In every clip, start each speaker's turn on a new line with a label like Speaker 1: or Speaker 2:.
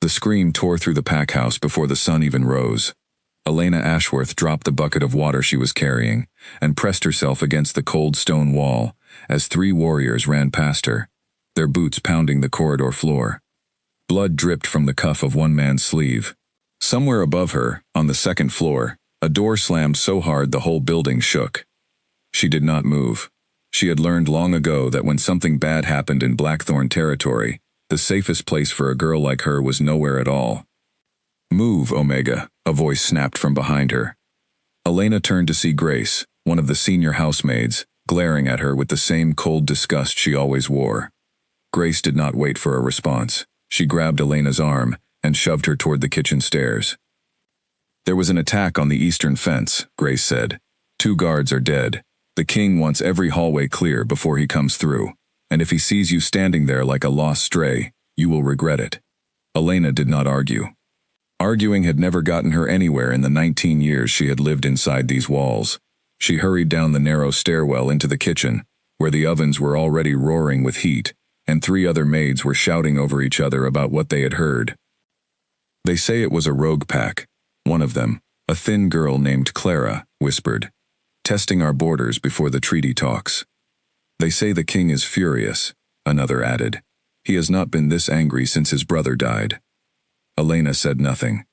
Speaker 1: The scream tore through the pack house before the sun even rose. Elena Ashworth dropped the bucket of water she was carrying and pressed herself against the cold stone wall as 3 warriors ran past her, their boots pounding the corridor floor. Blood dripped from the cuff of one man's sleeve. Somewhere above her, on the 2nd floor, a door slammed so hard the whole building shook. She did not move. She had learned long ago that when something bad happened in Blackthorn territory, the safest place for a girl like her was nowhere at all. "Move, Omega," a voice snapped from behind her. Elena turned to see Grace, one of the senior housemaids, glaring at her with the same cold disgust she always wore. Grace did not wait for a response. She grabbed Elena's arm and shoved her toward the kitchen stairs. "There was an attack on the eastern fence," Grace said. "2 guards are dead. The king wants every hallway clear before he comes through, and if he sees you standing there like a lost stray, you will regret it." Elena did not argue. Arguing had never gotten her anywhere in the 19 years she had lived inside these walls. She hurried down the narrow stairwell into the kitchen, where the ovens were already roaring with heat, and 3 other maids were shouting over each other about what they had heard. "They say it was a rogue pack," one of them, a thin girl named Clara, whispered. "Testing our borders before the treaty talks." "They say the king is furious," another added. "He has not been this angry since his brother died." Elena said nothing.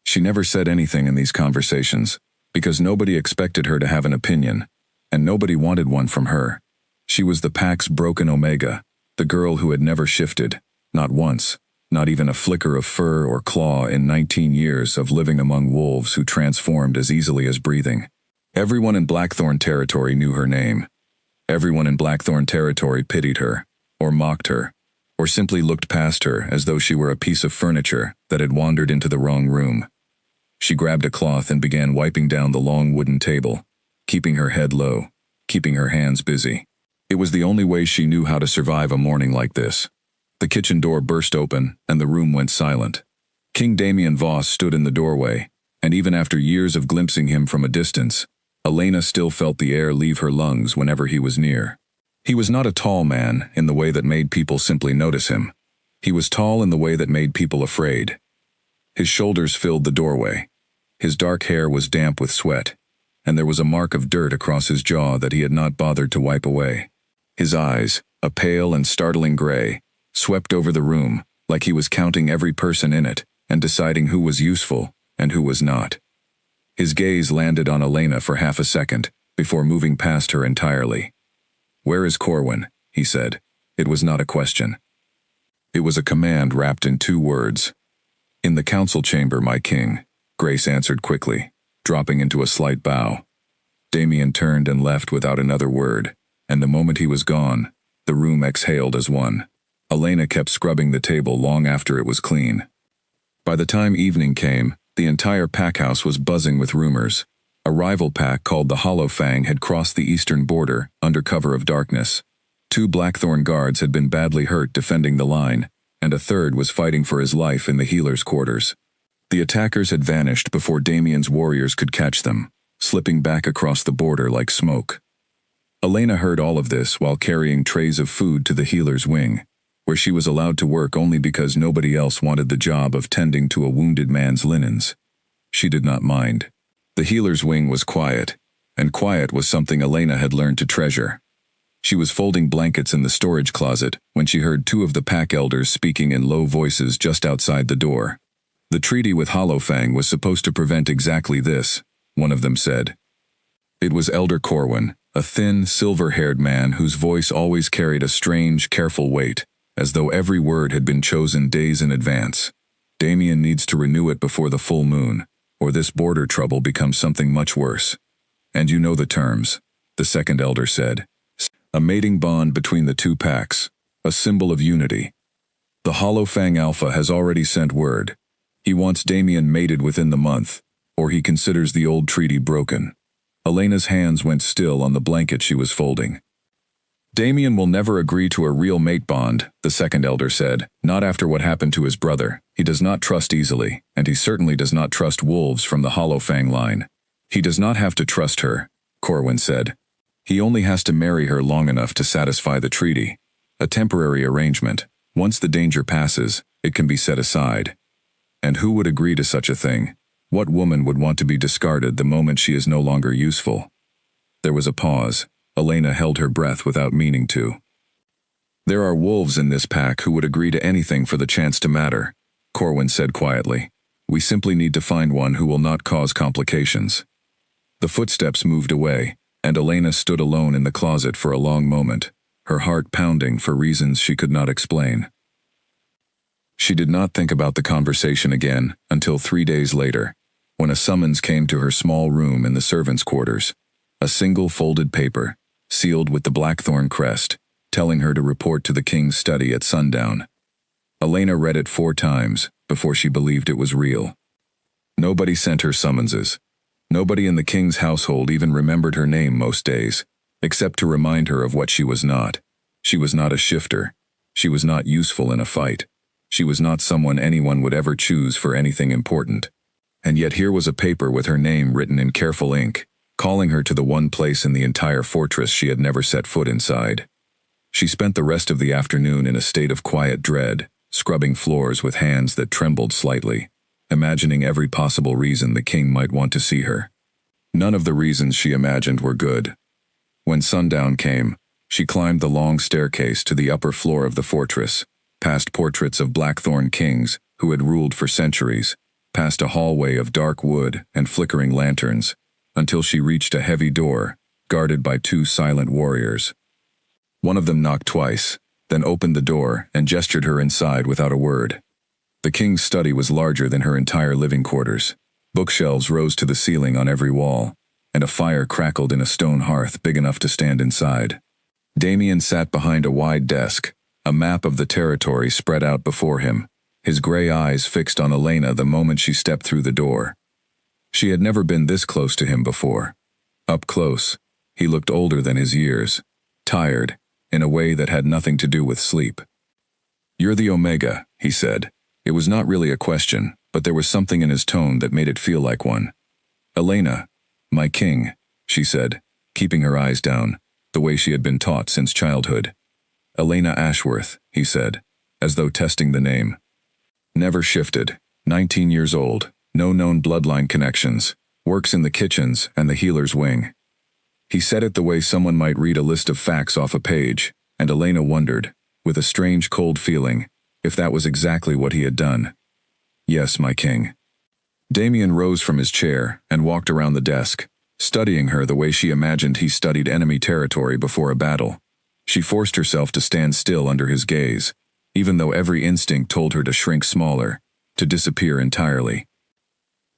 Speaker 1: She never said anything in these conversations, because nobody expected her to have an opinion, and nobody wanted one from her. She was the pack's broken Omega, the girl who had never shifted, not once, not even a flicker of fur or claw in 19 years of living among wolves who transformed as easily as breathing. Everyone in Blackthorn territory knew her name. Everyone in Blackthorn territory pitied her, or mocked her, or simply looked past her as though she were a piece of furniture that had wandered into the wrong room. She grabbed a cloth and began wiping down the long wooden table, keeping her head low, keeping her hands busy. It was the only way she knew how to survive a morning like this. The kitchen door burst open, and the room went silent. King Damien Voss stood in the doorway, and even after years of glimpsing him from a distance, Elena still felt the air leave her lungs whenever he was near. He was not a tall man in the way that made people simply notice him. He was tall in the way that made people afraid. His shoulders filled the doorway. His dark hair was damp with sweat, and there was a mark of dirt across his jaw that he had not bothered to wipe away. His eyes, a pale and startling gray, swept over the room like he was counting every person in it and deciding who was useful and who was not. His gaze landed on Elena for half a second before moving past her entirely. "Where is Corwin?" he said. It was not a question. It was a command wrapped in 2 words. "In the council chamber, my king," Grace answered quickly, dropping into a slight bow. Damien turned and left without another word, and the moment he was gone, the room exhaled as one. Elena kept scrubbing the table long after it was clean. By the time evening came, the entire pack house was buzzing with rumors. A rival pack called the Hollow Fang had crossed the eastern border under cover of darkness. 2 Blackthorn guards had been badly hurt defending the line, and a 3rd was fighting for his life in the healer's quarters. The attackers had vanished before Damien's warriors could catch them, slipping back across the border like smoke. Elena heard all of this while carrying trays of food to the healer's wing, where she was allowed to work only because nobody else wanted the job of tending to a wounded man's linens. She did not mind. The healer's wing was quiet, and quiet was something Elena had learned to treasure. She was folding blankets in the storage closet when she heard 2 of the pack elders speaking in low voices just outside the door. "The treaty with Hollowfang was supposed to prevent exactly this," one of them said. It was Elder Corwin, a thin, silver-haired man whose voice always carried a strange, careful weight, as though every word had been chosen days in advance. "Damien needs to renew it before the full moon, or this border trouble becomes something much worse. And you know the terms," the second elder said. "A mating bond between the 2 packs, a symbol of unity. The Hollowfang Alpha has already sent word. He wants Damien mated within the month, or he considers the old treaty broken." Elena's hands went still on the blanket she was folding. "Damien will never agree to a real mate bond," the second elder said, "not after what happened to his brother. He does not trust easily, and he certainly does not trust wolves from the Hollowfang line." "He does not have to trust her," Corwin said. "He only has to marry her long enough to satisfy the treaty. A temporary arrangement. Once the danger passes, it can be set aside. And who would agree to such a thing? What woman would want to be discarded the moment she is no longer useful? There was a pause. Elena held her breath without meaning to. There are wolves in this pack who would agree to anything for the chance to matter, Corwin said quietly. We simply need to find one who will not cause complications. The footsteps moved away, and Elena stood alone in the closet for a long moment, her heart pounding for reasons she could not explain. She did not think about the conversation again until 3 days later, when a summons came to her small room in the servants' quarters. A single folded paper, sealed with the blackthorn crest, telling her to report to the king's study at sundown. Elena read it 4 times before she believed it was real. Nobody sent her summonses. Nobody in the king's household even remembered her name most days, except to remind her of what she was not. She was not a shifter. She was not useful in a fight. She was not someone anyone would ever choose for anything important. And yet here was a paper with her name written in careful ink, calling her to the one place in the entire fortress she had never set foot inside. She spent the rest of the afternoon in a state of quiet dread, scrubbing floors with hands that trembled slightly, imagining every possible reason the king might want to see her. None of the reasons she imagined were good. When sundown came, she climbed the long staircase to the upper floor of the fortress, past portraits of blackthorn kings who had ruled for centuries, past a hallway of dark wood and flickering lanterns, until she reached a heavy door, guarded by 2 silent warriors. One of them knocked twice, then opened the door and gestured her inside without a word. The king's study was larger than her entire living quarters. Bookshelves rose to the ceiling on every wall, and a fire crackled in a stone hearth big enough to stand inside. Damien sat behind a wide desk, a map of the territory spread out before him, his gray eyes fixed on Elena the moment she stepped through the door. She had never been this close to him before. Up close, he looked older than his years, tired, in a way that had nothing to do with sleep. "You're the Omega," he said. It was not really a question, but there was something in his tone that made it feel like one. "Elena, my king," she said, keeping her eyes down, the way she had been taught since childhood. "Elena Ashworth," he said, as though testing the name. Never shifted, 19 years old, no known bloodline connections, works in the kitchens and the healer's wing. He said it the way someone might read a list of facts off a page, and Elena wondered, with a strange cold feeling, if that was exactly what he had done. "Yes, my king." Damien rose from his chair and walked around the desk, studying her the way she imagined he studied enemy territory before a battle. She forced herself to stand still under his gaze, even though every instinct told her to shrink smaller, to disappear entirely.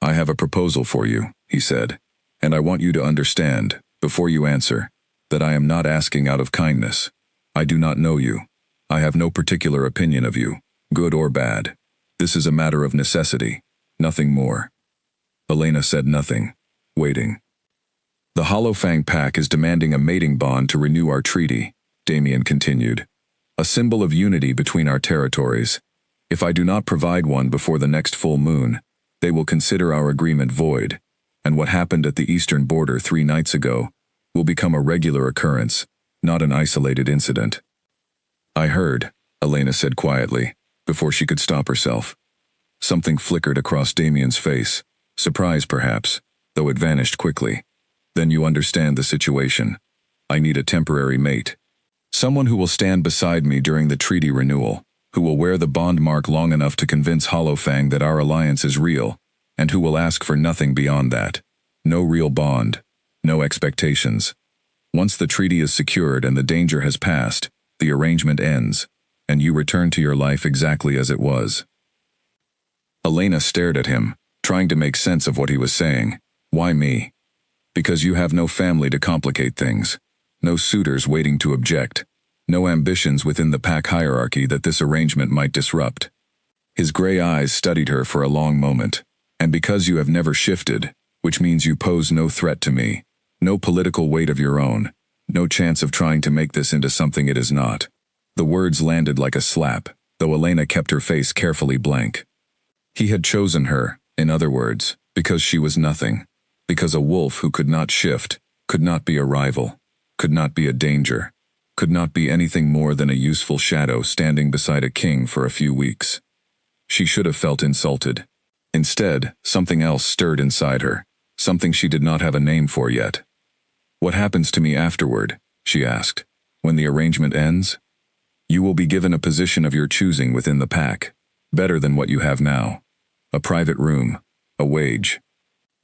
Speaker 1: "I have a proposal for you," he said, "and I want you to understand, before you answer, that I am not asking out of kindness. I do not know you. I have no particular opinion of you, good or bad. This is a matter of necessity, nothing more." Elena said nothing, waiting. "The Hollowfang pack is demanding a mating bond to renew our treaty," Damien continued. "A symbol of unity between our territories. If I do not provide one before the next full moon, they will consider our agreement void, and what happened at the eastern border 3 nights ago will become a regular occurrence, not an isolated incident." "I heard," Elena said quietly, before she could stop herself. Something flickered across Damien's face, surprise perhaps, though it vanished quickly. "Then you understand the situation. I need a temporary mate. Someone who will stand beside me during the treaty renewal, who will wear the bond mark long enough to convince Hollowfang that our alliance is real, and who will ask for nothing beyond that. No real bond, no expectations. Once the treaty is secured and the danger has passed, the arrangement ends, and you return to your life exactly as it was." Elena stared at him, trying to make sense of what he was saying. "Why me?" "Because you have no family to complicate things. No suitors waiting to object. No ambitions within the pack hierarchy that this arrangement might disrupt." His gray eyes studied her for a long moment. "And because you have never shifted, which means you pose no threat to me, no political weight of your own, no chance of trying to make this into something it is not." The words landed like a slap, though Elena kept her face carefully blank. He had chosen her, in other words, because she was nothing, because a wolf who could not shift, could not be a rival, could not be a danger, could not be anything more than a useful shadow standing beside a king for a few weeks. She should have felt insulted. Instead, something else stirred inside her, something she did not have a name for yet. "What happens to me afterward?" she asked. "When the arrangement ends?" "You will be given a position of your choosing within the pack, better than what you have now. A private room, a wage.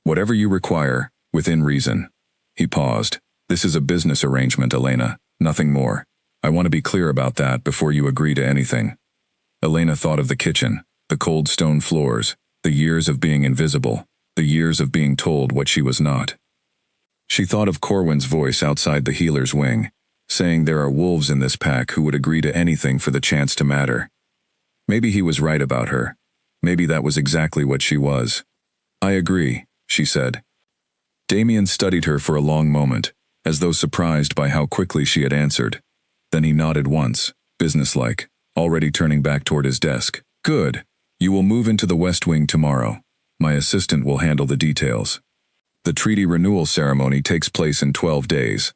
Speaker 1: Whatever you require, within reason." He paused. "This is a business arrangement, Elena, nothing more. I want to be clear about that before you agree to anything." Elena thought of the kitchen, the cold stone floors, the years of being invisible, the years of being told what she was not. She thought of Corwin's voice outside the healer's wing, saying there are wolves in this pack who would agree to anything for the chance to matter. Maybe he was right about her. Maybe that was exactly what she was. "I agree," she said. Damien studied her for a long moment, as though surprised by how quickly she had answered. Then he nodded once, businesslike, already turning back toward his desk. "Good. You will move into the West Wing tomorrow. My assistant will handle the details. The treaty renewal ceremony takes place in 12 days.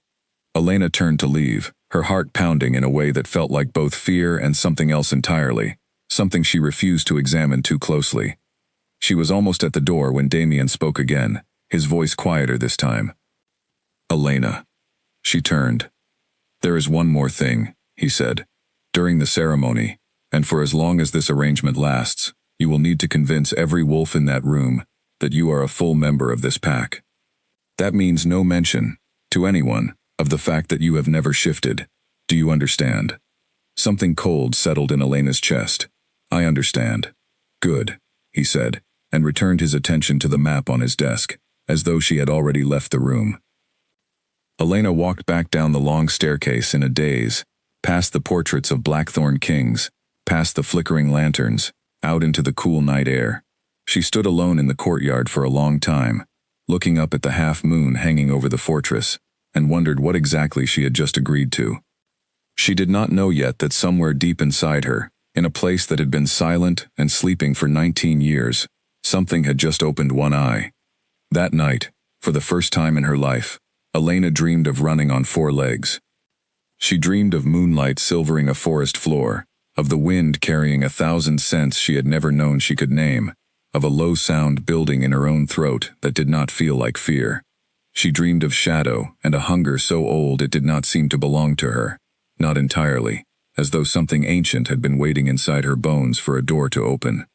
Speaker 1: Elena turned to leave, her heart pounding in a way that felt like both fear and something else entirely, something she refused to examine too closely. She was almost at the door when Damien spoke again, his voice quieter this time. "Elena." She turned. "There is one more thing," he said. "During the ceremony, and for as long as this arrangement lasts, you will need to convince every wolf in that room that you are a full member of this pack. That means no mention, to anyone, of the fact that you have never shifted. Do you understand?" Something cold settled in Elena's chest. "I understand." "Good," he said, and returned his attention to the map on his desk, as though she had already left the room. Elena walked back down the long staircase in a daze, past the portraits of Blackthorn kings, past the flickering lanterns, out into the cool night air. She stood alone in the courtyard for a long time, looking up at the half-moon hanging over the fortress, and wondered what exactly she had just agreed to. She did not know yet that somewhere deep inside her, in a place that had been silent and sleeping for 19 years, something had just opened one eye. That night, for the first time in her life, Elena dreamed of running on 4 legs. She dreamed of moonlight silvering a forest floor, of the wind carrying 1,000 scents she had never known she could name, of a low sound building in her own throat that did not feel like fear. She dreamed of shadow and a hunger so old it did not seem to belong to her, not entirely, as though something ancient had been waiting inside her bones for a door to open.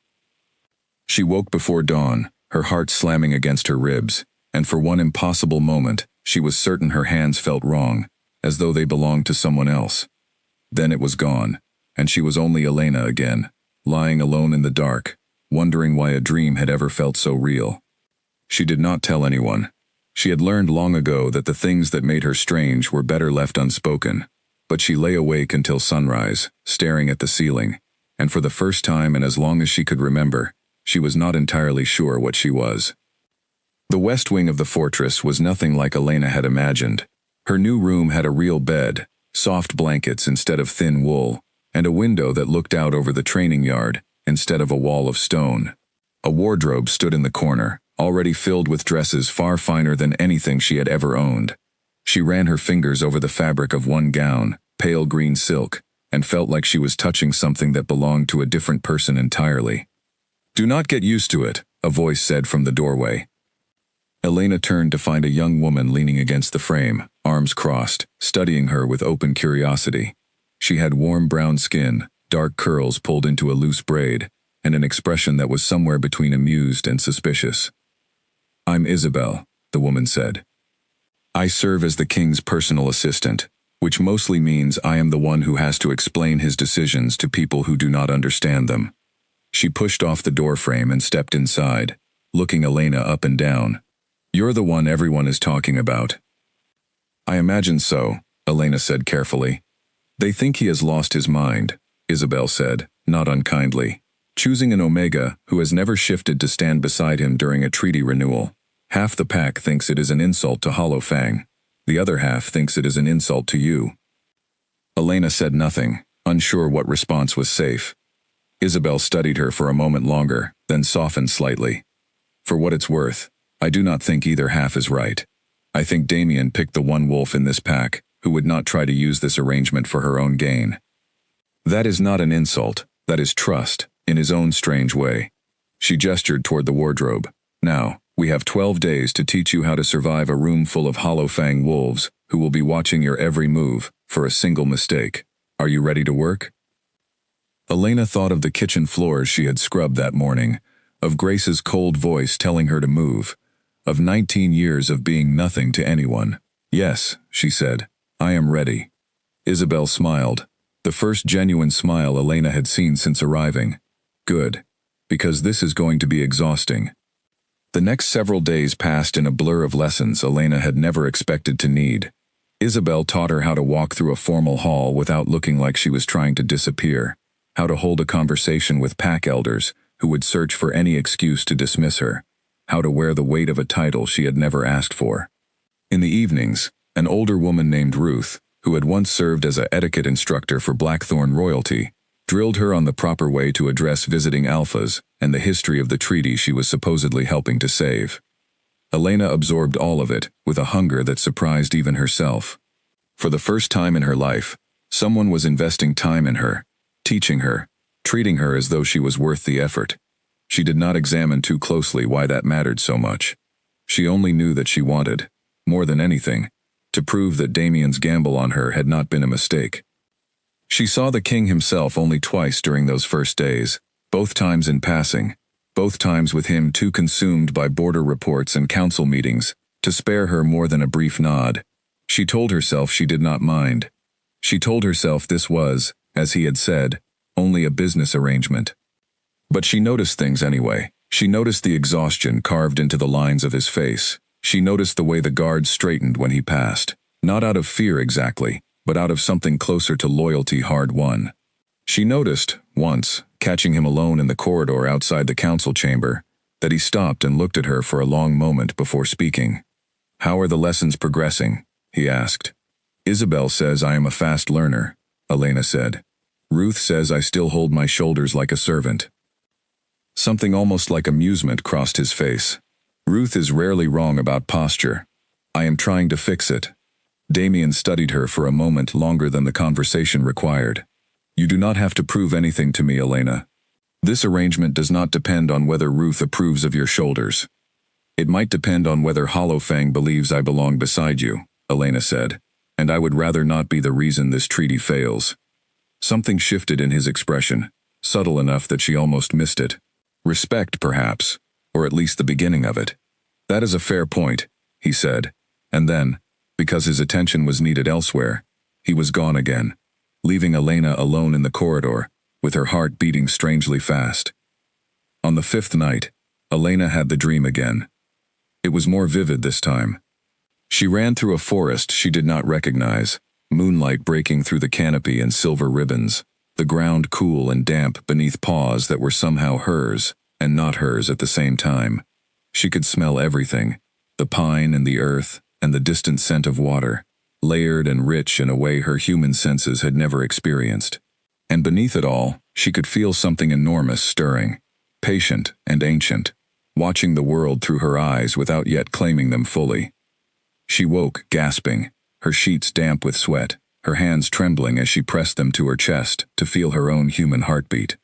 Speaker 1: She woke before dawn, her heart slamming against her ribs, and for one impossible moment, she was certain her hands felt wrong, as though they belonged to someone else. Then it was gone, and she was only Elena again, lying alone in the dark, wondering why a dream had ever felt so real. She did not tell anyone. She had learned long ago that the things that made her strange were better left unspoken, but she lay awake until sunrise, staring at the ceiling, and for the first time and as long as she could remember, she was not entirely sure what she was. The west wing of the fortress was nothing like Elena had imagined. Her new room had a real bed, soft blankets instead of thin wool, and a window that looked out over the training yard instead of a wall of stone. A wardrobe stood in the corner, already filled with dresses far finer than anything she had ever owned. She ran her fingers over the fabric of one gown, pale green silk, and felt like she was touching something that belonged to a different person entirely. "Do not get used to it," a voice said from the doorway. Elena turned to find a young woman leaning against the frame, arms crossed, studying her with open curiosity. She had warm brown skin, dark curls pulled into a loose braid, and an expression that was somewhere between amused and suspicious. "I'm Isabel," the woman said. "I serve as the king's personal assistant, which mostly means I am the one who has to explain his decisions to people who do not understand them." She pushed off the doorframe and stepped inside, looking Elena up and down. "You're the one everyone is talking about." "I imagine so," Elena said carefully. "They think he has lost his mind," Isabel said, not unkindly. "Choosing an Omega who has never shifted to stand beside him during a treaty renewal. Half the pack thinks it is an insult to Hollow Fang. The other half thinks it is an insult to you." Elena said nothing, unsure what response was safe. Isabel studied her for a moment longer, then softened slightly. "For what it's worth, I do not think either half is right. I think Damien picked the one wolf in this pack who would not try to use this arrangement for her own gain. That is not an insult, that is trust," in his own strange way. She gestured toward the wardrobe. Now, we have 12 days to teach you how to survive a room full of Hollow Fang wolves who will be watching your every move for a single mistake. Are you ready to work? Elena thought of the kitchen floors she had scrubbed that morning, of Grace's cold voice telling her to move, of 19 years of being nothing to anyone. Yes, she said, I am ready. Isabel smiled, the first genuine smile Elena had seen since arriving. Good, because this is going to be exhausting. The next several days passed in a blur of lessons Elena had never expected to need. Isabel taught her how to walk through a formal hall without looking like she was trying to disappear, how to hold a conversation with pack elders who would search for any excuse to dismiss her, how to wear the weight of a title she had never asked for. In the evenings, an older woman named Ruth, who had once served as an etiquette instructor for Blackthorn royalty, drilled her on the proper way to address visiting alphas and the history of the treaty she was supposedly helping to save. Elena absorbed all of it with a hunger that surprised even herself. For the first time in her life, someone was investing time in her, teaching her, treating her as though she was worth the effort. She did not examine too closely why that mattered so much. She only knew that she wanted, more than anything, to prove that Damien's gamble on her had not been a mistake. She saw the king himself only twice during those first days, both times in passing, both times with him too consumed by border reports and council meetings to spare her more than a brief nod. She told herself she did not mind. She told herself this was, as he had said, only a business arrangement. But she noticed things anyway. She noticed the exhaustion carved into the lines of his face. She noticed the way the guards straightened when he passed, not out of fear exactly, but out of something closer to loyalty hard-won. She noticed, once, catching him alone in the corridor outside the council chamber, that he stopped and looked at her for a long moment before speaking. "How are the lessons progressing?" he asked. "Isabel says I am a fast learner," Elena said. "Ruth says I still hold my shoulders like a servant." Something almost like amusement crossed his face. "Ruth is rarely wrong about posture. I am trying to fix it." Damien studied her for a moment longer than the conversation required. "You do not have to prove anything to me, Elena. This arrangement does not depend on whether Ruth approves of your shoulders. It might depend on whether Hollow Fang believes I belong beside you," Elena said, "and I would rather not be the reason this treaty fails." Something shifted in his expression, subtle enough that she almost missed it. Respect, perhaps, or at least the beginning of it. "That is a fair point," he said, and then, because his attention was needed elsewhere, he was gone again, leaving Elena alone in the corridor, with her heart beating strangely fast. On the fifth night, Elena had the dream again. It was more vivid this time. She ran through a forest she did not recognize, moonlight breaking through the canopy in silver ribbons, the ground cool and damp beneath paws that were somehow hers, and not hers at the same time. She could smell everything, the pine and the earth, and the distant scent of water, layered and rich in a way her human senses had never experienced. And beneath it all, she could feel something enormous stirring, patient and ancient, watching the world through her eyes without yet claiming them fully. She woke, gasping, her sheets damp with sweat, her hands trembling as she pressed them to her chest to feel her own human heartbeat.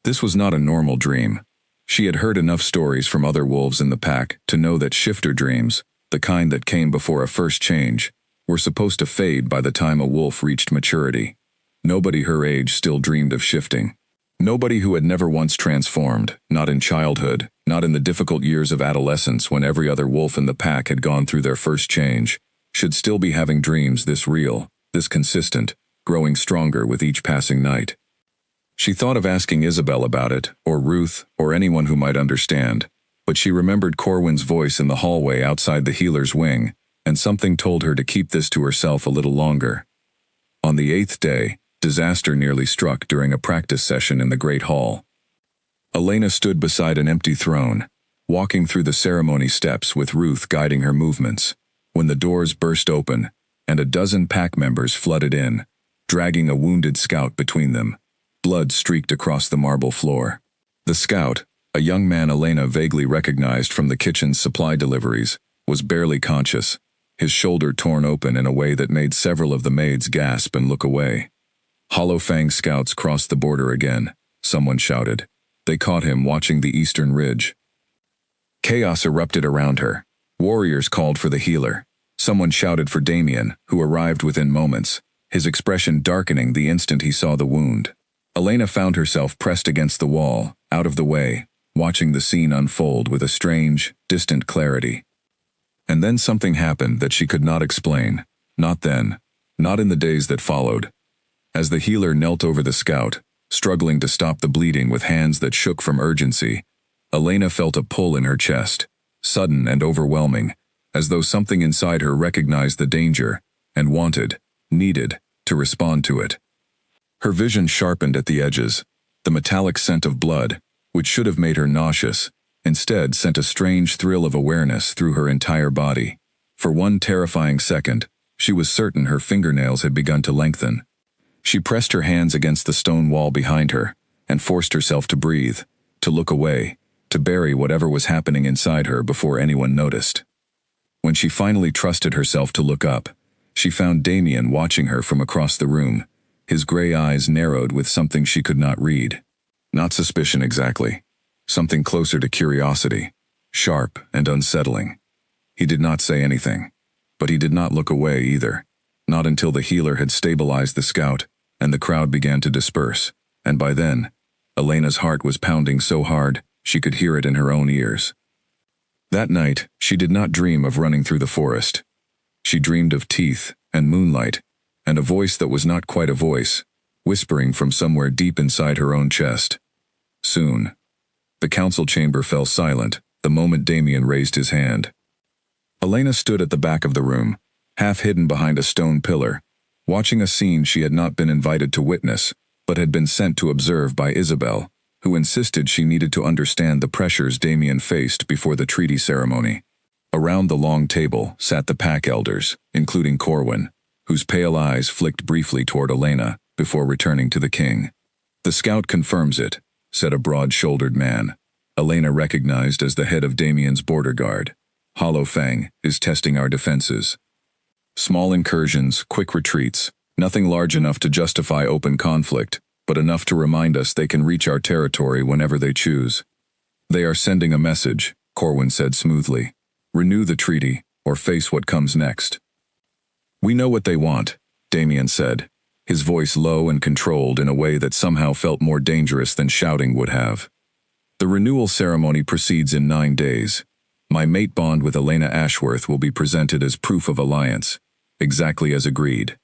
Speaker 1: This was not a normal dream. She had heard enough stories from other wolves in the pack to know that shifter dreams, the kind that came before a first change, were supposed to fade by the time a wolf reached maturity. Nobody her age still dreamed of shifting. Nobody who had never once transformed, not in childhood, not in the difficult years of adolescence when every other wolf in the pack had gone through their first change, should still be having dreams this real, this consistent, growing stronger with each passing night. She thought of asking Isabel about it, or Ruth, or anyone who might understand, but she remembered Corwin's voice in the hallway outside the healer's wing, and something told her to keep this to herself a little longer. On the 8th day, disaster nearly struck during a practice session in the Great Hall. Elena stood beside an empty throne, walking through the ceremony steps with Ruth guiding her movements, when the doors burst open, and a dozen pack members flooded in, dragging a wounded scout between them. Blood streaked across the marble floor. The scout, a young man Elena vaguely recognized from the kitchen's supply deliveries, was barely conscious, his shoulder torn open in a way that made several of the maids gasp and look away. Hollow Fang scouts crossed the border again, someone shouted. They caught him watching the eastern ridge. Chaos erupted around her. Warriors called for the healer. Someone shouted for Damien, who arrived within moments, his expression darkening the instant he saw the wound. Elena found herself pressed against the wall, out of the way, watching the scene unfold with a strange, distant clarity. And then something happened that she could not explain. Not then. Not in the days that followed. As the healer knelt over the scout, struggling to stop the bleeding with hands that shook from urgency, Elena felt a pull in her chest, sudden and overwhelming, as though something inside her recognized the danger and needed, to respond to it. Her vision sharpened at the edges. The metallic scent of blood, which should have made her nauseous, instead sent a strange thrill of awareness through her entire body. For one terrifying second, she was certain her fingernails had begun to lengthen. She pressed her hands against the stone wall behind her and forced herself to breathe, to look away, to bury whatever was happening inside her before anyone noticed. When she finally trusted herself to look up, she found Damien watching her from across the room, his gray eyes narrowed with something she could not read. Not suspicion exactly. Something closer to curiosity, sharp and unsettling. He did not say anything, but he did not look away either. Not until the healer had stabilized the scout, and the crowd began to disperse, and by then, Elena's heart was pounding so hard she could hear it in her own ears. That night, she did not dream of running through the forest. She dreamed of teeth and moonlight, and a voice that was not quite a voice, whispering from somewhere deep inside her own chest. Soon, the council chamber fell silent the moment Damien raised his hand. Elena stood at the back of the room, half hidden behind a stone pillar, watching a scene she had not been invited to witness, but had been sent to observe by Isabel, who insisted she needed to understand the pressures Damien faced before the treaty ceremony. Around the long table sat the pack elders, including Corwin, whose pale eyes flicked briefly toward Elena before returning to the king. "The scout confirms it," said a broad-shouldered man, Elena recognized as the head of Damien's border guard. "Hollow Fang is testing our defenses. Small incursions, quick retreats, nothing large enough to justify open conflict, but enough to remind us they can reach our territory whenever they choose." "They are sending a message," Corwin said smoothly. "Renew the treaty, or face what comes next." "We know what they want," Damien said, his voice low and controlled in a way that somehow felt more dangerous than shouting would have. "The renewal ceremony proceeds in 9 days. My mate bond with Elena Ashworth will be presented as proof of alliance, exactly as agreed."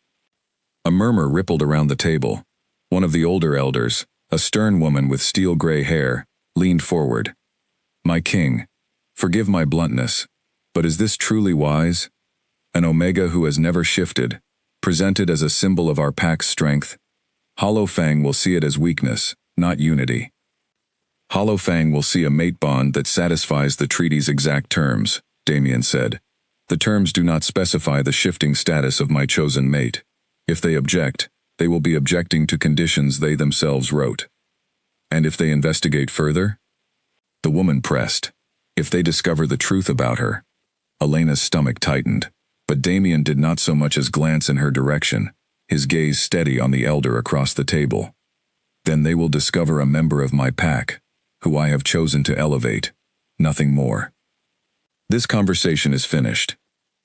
Speaker 1: A murmur rippled around the table. One of the older elders, a stern woman with steel-gray hair, leaned forward. "My king, forgive my bluntness, but is this truly wise? An Omega who has never shifted, presented as a symbol of our pack's strength? Hollow Fang will see it as weakness, not unity. Hollow Fang will see a mate bond that satisfies the treaty's exact terms," Damien said. "The terms do not specify the shifting status of my chosen mate. If they object, they will be objecting to conditions they themselves wrote. And if they investigate further?" The woman pressed. "If they discover the truth about her." Elena's stomach tightened, but Damien did not so much as glance in her direction, his gaze steady on the elder across the table. "Then they will discover a member of my pack, who I have chosen to elevate, nothing more." This conversation is finished.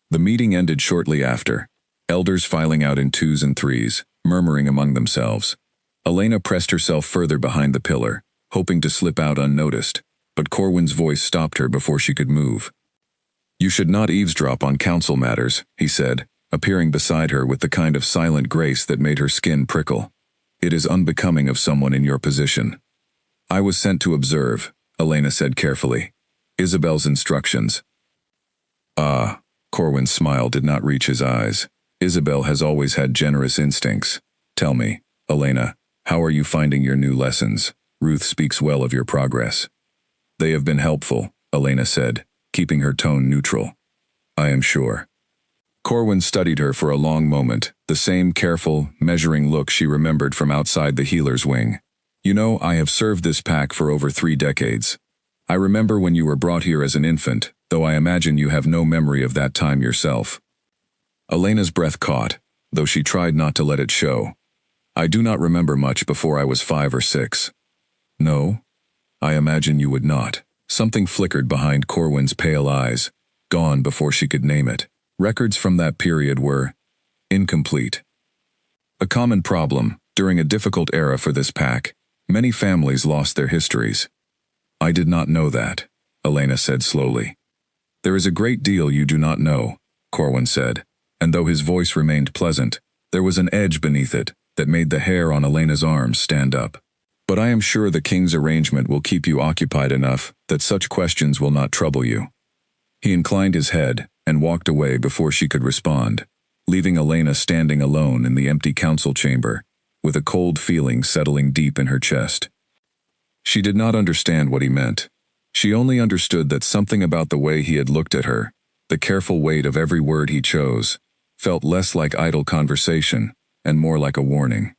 Speaker 1: The meeting ended shortly after, elders filing out in 2s and 3s, murmuring among themselves. Elena pressed herself further behind the pillar, hoping to slip out unnoticed, but Corwin's voice stopped her before she could move. "You should not eavesdrop on council matters," he said, appearing beside her with the kind of silent grace that made her skin prickle. "It is unbecoming of someone in your position." "I was sent to observe," Elena said carefully. "Isabel's instructions." "Ah," Corwin's smile did not reach his eyes. "Isabel has always had generous instincts. Tell me, Elena, how are you finding your new lessons? Ruth speaks well of your progress." "They have been helpful," Elena said, keeping her tone neutral. "I am sure." Corwin studied her for a long moment, the same careful, measuring look she remembered from outside the healer's wing. "You know, I have served this pack for over 3 decades. I remember when you were brought here as an infant, though I imagine you have no memory of that time yourself." Elena's breath caught, though she tried not to let it show. "I do not remember much before I was 5 or 6. No? I imagine you would not. Something flickered behind Corwin's pale eyes, gone before she could name it. Records from that period were incomplete. A common problem during a difficult era for this pack. Many families lost their histories. I did not know that, Elena said slowly. There is a great deal you do not know, Corwin said, and though his voice remained pleasant, there was an edge beneath it that made the hair on Elena's arms stand up. But I am sure the king's arrangement will keep you occupied enough that such questions will not trouble you. He inclined his head and walked away before she could respond, leaving Elena standing alone in the empty council chamber, with a cold feeling settling deep in her chest. She did not understand what he meant. She only understood that something about the way he had looked at her, the careful weight of every word he chose, felt less like idle conversation and more like a warning.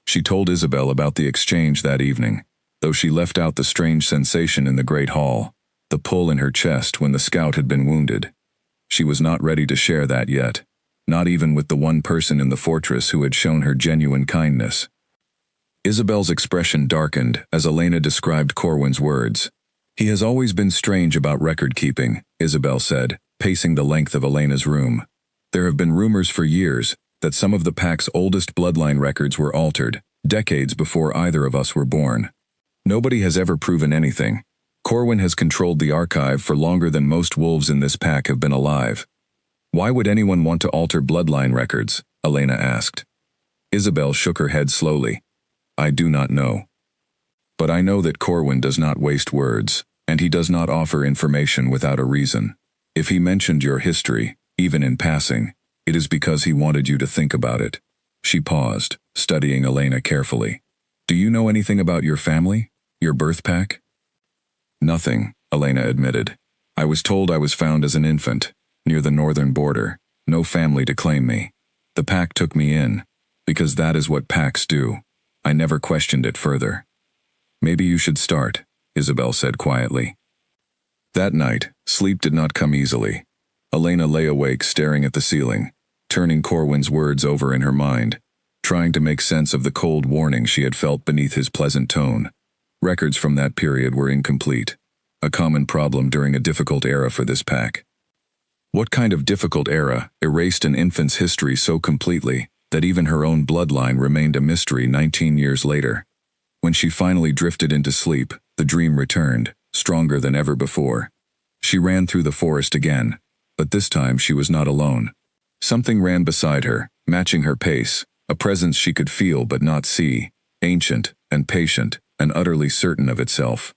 Speaker 1: She told Isabel about the exchange that evening, though she left out the strange sensation in the great hall, the pull in her chest when the scout had been wounded. She was not ready to share that yet, not even with the one person in the fortress who had shown her genuine kindness. Isabel's expression darkened as Elena described Corwin's words. He has always been strange about record-keeping, Isabel said, pacing the length of Elena's room. There have been rumors for years that some of the pack's oldest bloodline records were altered, decades before either of us were born. Nobody has ever proven anything. Corwin has controlled the archive for longer than most wolves in this pack have been alive. Why would anyone want to alter bloodline records? Elena asked. Isabel shook her head slowly. I do not know. But I know that Corwin does not waste words, and he does not offer information without a reason. If he mentioned your history, even in passing, it is because he wanted you to think about it. She paused, studying Elena carefully. Do you know anything about your family? Your birth pack? Nothing, Elena admitted. I was told I was found as an infant, near the northern border, no family to claim me. The pack took me in, because that is what packs do. I never questioned it further. Maybe you should start, Isabel said quietly. That night, sleep did not come easily. Elena lay awake staring at the ceiling, turning Corwin's words over in her mind, trying to make sense of the cold warning she had felt beneath his pleasant tone. Records from that period were incomplete, a common problem during a difficult era for this pack. What kind of difficult era erased an infant's history so completely that even her own bloodline remained a mystery 19 years later? When she finally drifted into sleep, the dream returned, stronger than ever before. She ran through the forest again, but this time she was not alone. Something ran beside her, matching her pace, a presence she could feel but not see, ancient and patient and utterly certain of itself.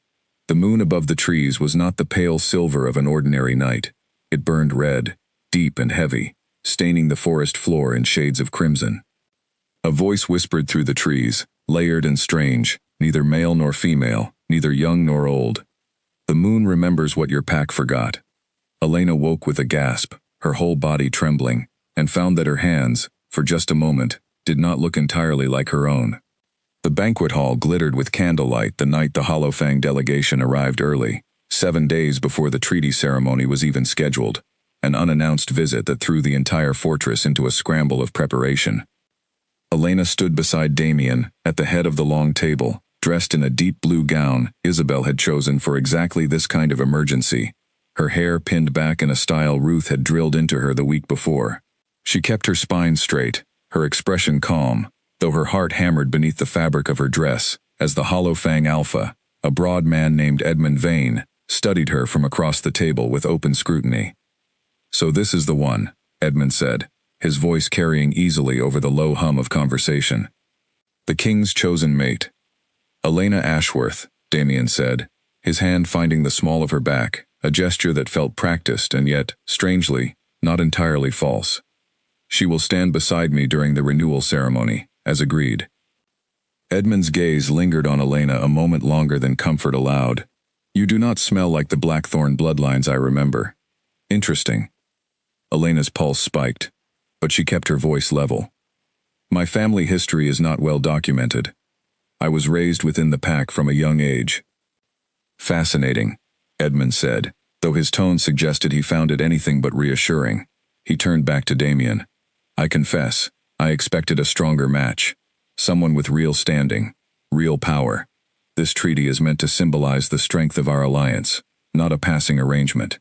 Speaker 1: The moon above the trees was not the pale silver of an ordinary night. It burned red, deep and heavy, staining the forest floor in shades of crimson. A voice whispered through the trees, layered and strange, neither male nor female, neither young nor old. The moon remembers what your pack forgot. Elena woke with a gasp, her whole body trembling, and found that her hands, for just a moment, did not look entirely like her own. The banquet hall glittered with candlelight the night the Hollowfang delegation arrived early, 7 days before the treaty ceremony was even scheduled, an unannounced visit that threw the entire fortress into a scramble of preparation. Elena stood beside Damien, at the head of the long table, dressed in a deep blue gown Isabel had chosen for exactly this kind of emergency, her hair pinned back in a style Ruth had drilled into her the week before. She kept her spine straight, her expression calm, though her heart hammered beneath the fabric of her dress, as the Hollowfang Alpha, a broad man named Edmund Vane, studied her from across the table with open scrutiny. So this is the one, Edmund said, his voice carrying easily over the low hum of conversation. The king's chosen mate. Elena Ashworth, Damien said, his hand finding the small of her back, a gesture that felt practiced and yet, strangely, not entirely false. She will stand beside me during the renewal ceremony, as agreed. Edmund's gaze lingered on Elena a moment longer than comfort allowed. You do not smell like the Blackthorn bloodlines I remember. Interesting. Elena's pulse spiked, but she kept her voice level. My family history is not well documented. I was raised within the pack from a young age. Fascinating, Edmund said, though his tone suggested he found it anything but reassuring. He turned back to Damien. I confess, I expected a stronger match. Someone with real standing, real power. This treaty is meant to symbolize the strength of our alliance, not a passing arrangement.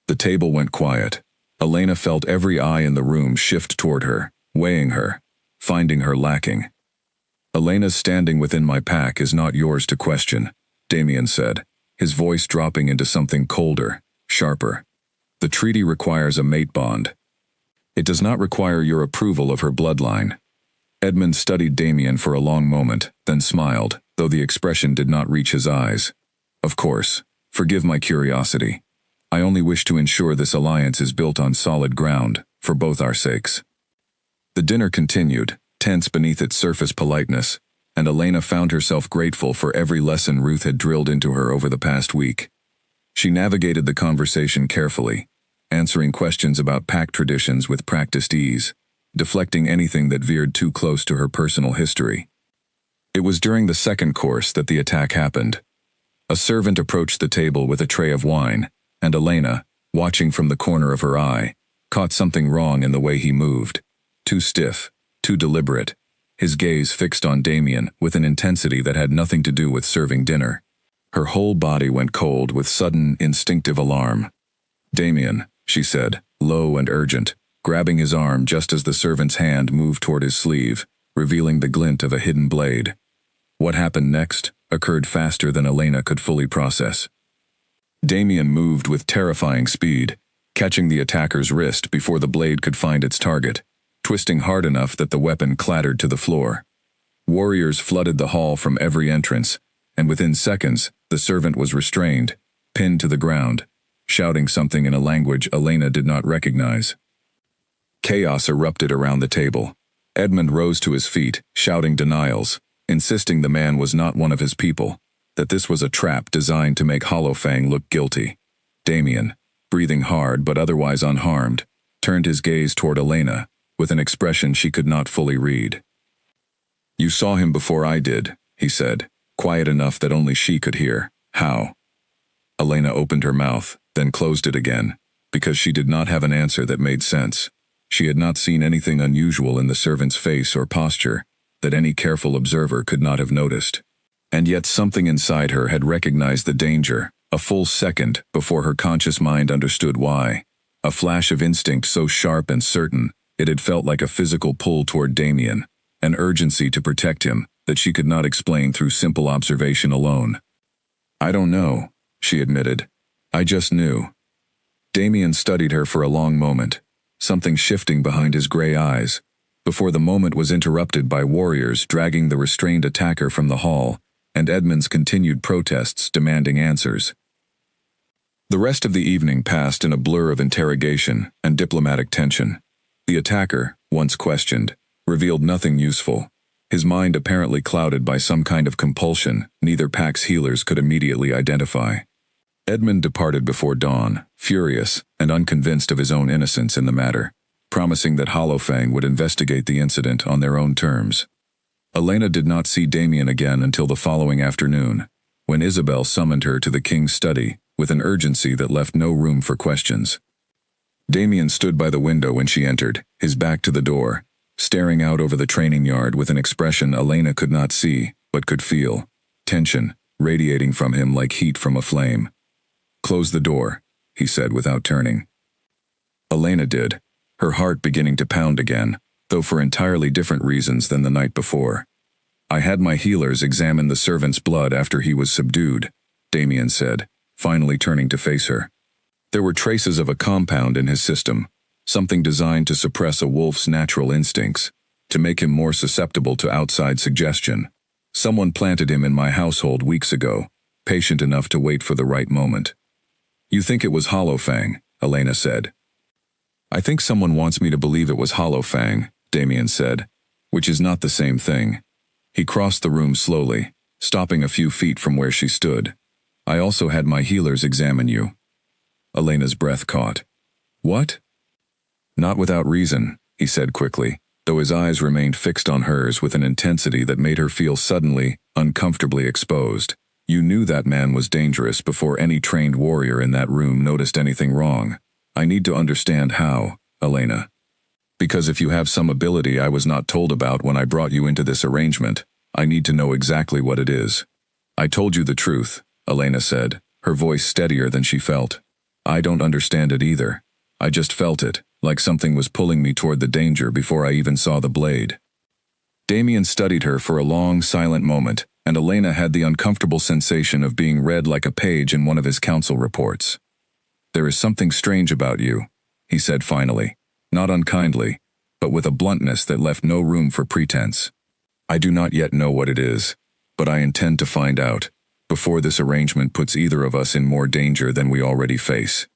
Speaker 1: The table went quiet. Elena felt every eye in the room shift toward her, weighing her, finding her lacking. Elena's standing within my pack is not yours to question, Damien said, his voice dropping into something colder, sharper. The treaty requires a mate bond. It does not require your approval of her bloodline. Edmund studied Damien for a long moment, then smiled, though the expression did not reach his eyes. Of course, forgive my curiosity. I only wish to ensure this alliance is built on solid ground, for both our sakes. The dinner continued, tense beneath its surface politeness, and Elena found herself grateful for every lesson Ruth had drilled into her over the past week. She navigated the conversation carefully, answering questions about pack traditions with practiced ease, deflecting anything that veered too close to her personal history. It was during the second course that the attack happened. A servant approached the table with a tray of wine, and Elena, watching from the corner of her eye, caught something wrong in the way he moved. Too stiff, too deliberate, his gaze fixed on Damien with an intensity that had nothing to do with serving dinner. Her whole body went cold with sudden, instinctive alarm. "Damien," she said, low and urgent, grabbing his arm just as the servant's hand moved toward his sleeve, revealing the glint of a hidden blade. What happened next occurred faster than Elena could fully process. Damien moved with terrifying speed, catching the attacker's wrist before the blade could find its target, twisting hard enough that the weapon clattered to the floor. Warriors flooded the hall from every entrance, and within seconds, the servant was restrained, pinned to the ground, shouting something in a language Elena did not recognize. Chaos erupted around the table. Edmund rose to his feet, shouting denials, insisting the man was not one of his people, that this was a trap designed to make Hollowfang look guilty. Damien, breathing hard but otherwise unharmed, turned his gaze toward Elena, with an expression she could not fully read. "You saw him before I did," he said, quiet enough that only she could hear. "How?" Elena opened her mouth, then closed it again, because she did not have an answer that made sense. She had not seen anything unusual in the servant's face or posture that any careful observer could not have noticed. And yet something inside her had recognized the danger, a full second before her conscious mind understood why. A flash of instinct so sharp and certain, it had felt like a physical pull toward Damien, an urgency to protect him that she could not explain through simple observation alone. "I don't know," she admitted. "I just knew." Damien studied her for a long moment, something shifting behind his gray eyes, before the moment was interrupted by warriors dragging the restrained attacker from the hall, and Edmund's continued protests demanding answers. The rest of the evening passed in a blur of interrogation and diplomatic tension. The attacker, once questioned, revealed nothing useful, his mind apparently clouded by some kind of compulsion neither pack's healers could immediately identify. Edmund departed before dawn, furious and unconvinced of his own innocence in the matter, promising that Hollowfang would investigate the incident on their own terms. Elena did not see Damien again until the following afternoon, when Isabel summoned her to the king's study with an urgency that left no room for questions. Damien stood by the window when she entered, his back to the door, staring out over the training yard with an expression Elena could not see, but could feel, tension radiating from him like heat from a flame. "Close the door," he said without turning. Elena did, her heart beginning to pound again, though for entirely different reasons than the night before. "I had my healers examine the servant's blood after he was subdued," Damien said, finally turning to face her. "There were traces of a compound in his system, something designed to suppress a wolf's natural instincts, to make him more susceptible to outside suggestion. Someone planted him in my household weeks ago, patient enough to wait for the right moment." "You think it was Hollowfang," Elena said. "I think someone wants me to believe it was Hollowfang," Damien said, "which is not the same thing." He crossed the room slowly, stopping a few feet from where she stood. "I also had my healers examine you." Elena's breath caught. "What?" "Not without reason," he said quickly, though his eyes remained fixed on hers with an intensity that made her feel suddenly, uncomfortably exposed. "You knew that man was dangerous before any trained warrior in that room noticed anything wrong. I need to understand how, Elena. Because if you have some ability I was not told about when I brought you into this arrangement, I need to know exactly what it is." I told you the truth, Elena said, her voice steadier than she felt. I don't understand it either. I just felt it, like something was pulling me toward the danger before I even saw the blade. Damien studied her for a long, silent moment, and Elena had the uncomfortable sensation of being read like a page in one of his council reports. There is something strange about you, he said finally, not unkindly, but with a bluntness that left no room for pretense. I do not yet know what it is, but I intend to find out, before this arrangement puts either of us in more danger than we already face.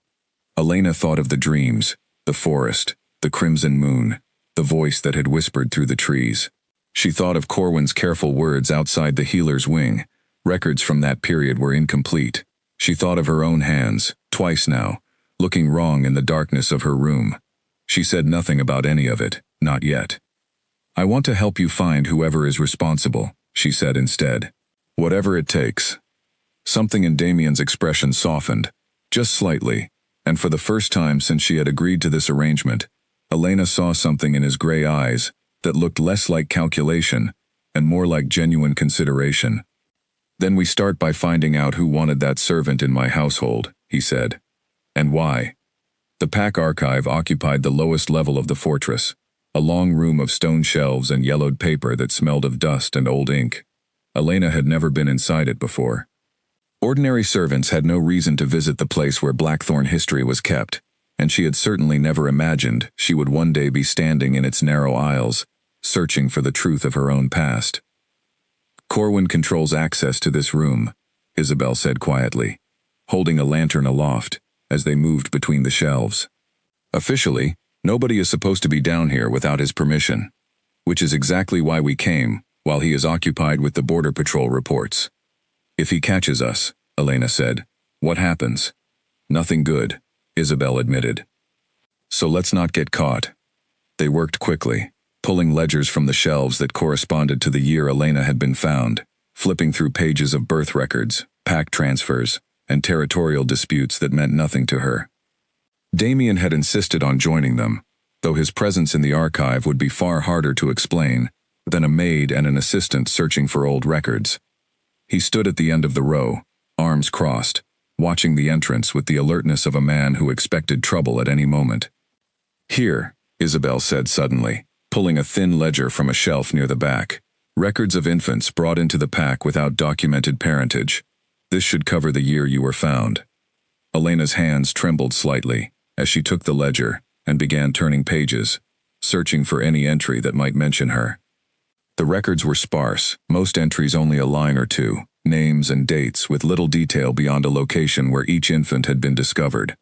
Speaker 1: Elena thought of the dreams, the forest, the crimson moon, the voice that had whispered through the trees. She thought of Corwin's careful words outside the healer's wing. Records from that period were incomplete. She thought of her own hands, twice now, looking wrong in the darkness of her room. She said nothing about any of it, not yet. I want to help you find whoever is responsible, she said instead. Whatever it takes. Something in Damien's expression softened, just slightly, and for the first time since she had agreed to this arrangement, Elena saw something in his gray eyes that looked less like calculation and more like genuine consideration. Then we start by finding out who wanted that servant in my household, he said. And why. The pack archive occupied the lowest level of the fortress, a long room of stone shelves and yellowed paper that smelled of dust and old ink. Elena had never been inside it before. Ordinary servants had no reason to visit the place where Blackthorn history was kept, and she had certainly never imagined she would one day be standing in its narrow aisles, searching for the truth of her own past. Corwin controls access to this room, Isabel said quietly, holding a lantern aloft as they moved between the shelves. Officially, nobody is supposed to be down here without his permission, which is exactly why we came, while he is occupied with the Border Patrol reports. If he catches us, Elena said, what happens? Nothing good, Isabel admitted. So let's not get caught. They worked quickly, pulling ledgers from the shelves that corresponded to the year Elena had been found, flipping through pages of birth records, pack transfers, and territorial disputes that meant nothing to her. Damien had insisted on joining them, though his presence in the archive would be far harder to explain than a maid and an assistant searching for old records. He stood at the end of the row, arms crossed, watching the entrance with the alertness of a man who expected trouble at any moment. Here, Isabel said suddenly, pulling a thin ledger from a shelf near the back. Records of infants brought into the pack without documented parentage. This should cover the year you were found. Elena's hands trembled slightly as she took the ledger and began turning pages, searching for any entry that might mention her. The records were sparse, most entries only a line or two, names and dates with little detail beyond a location where each infant had been discovered.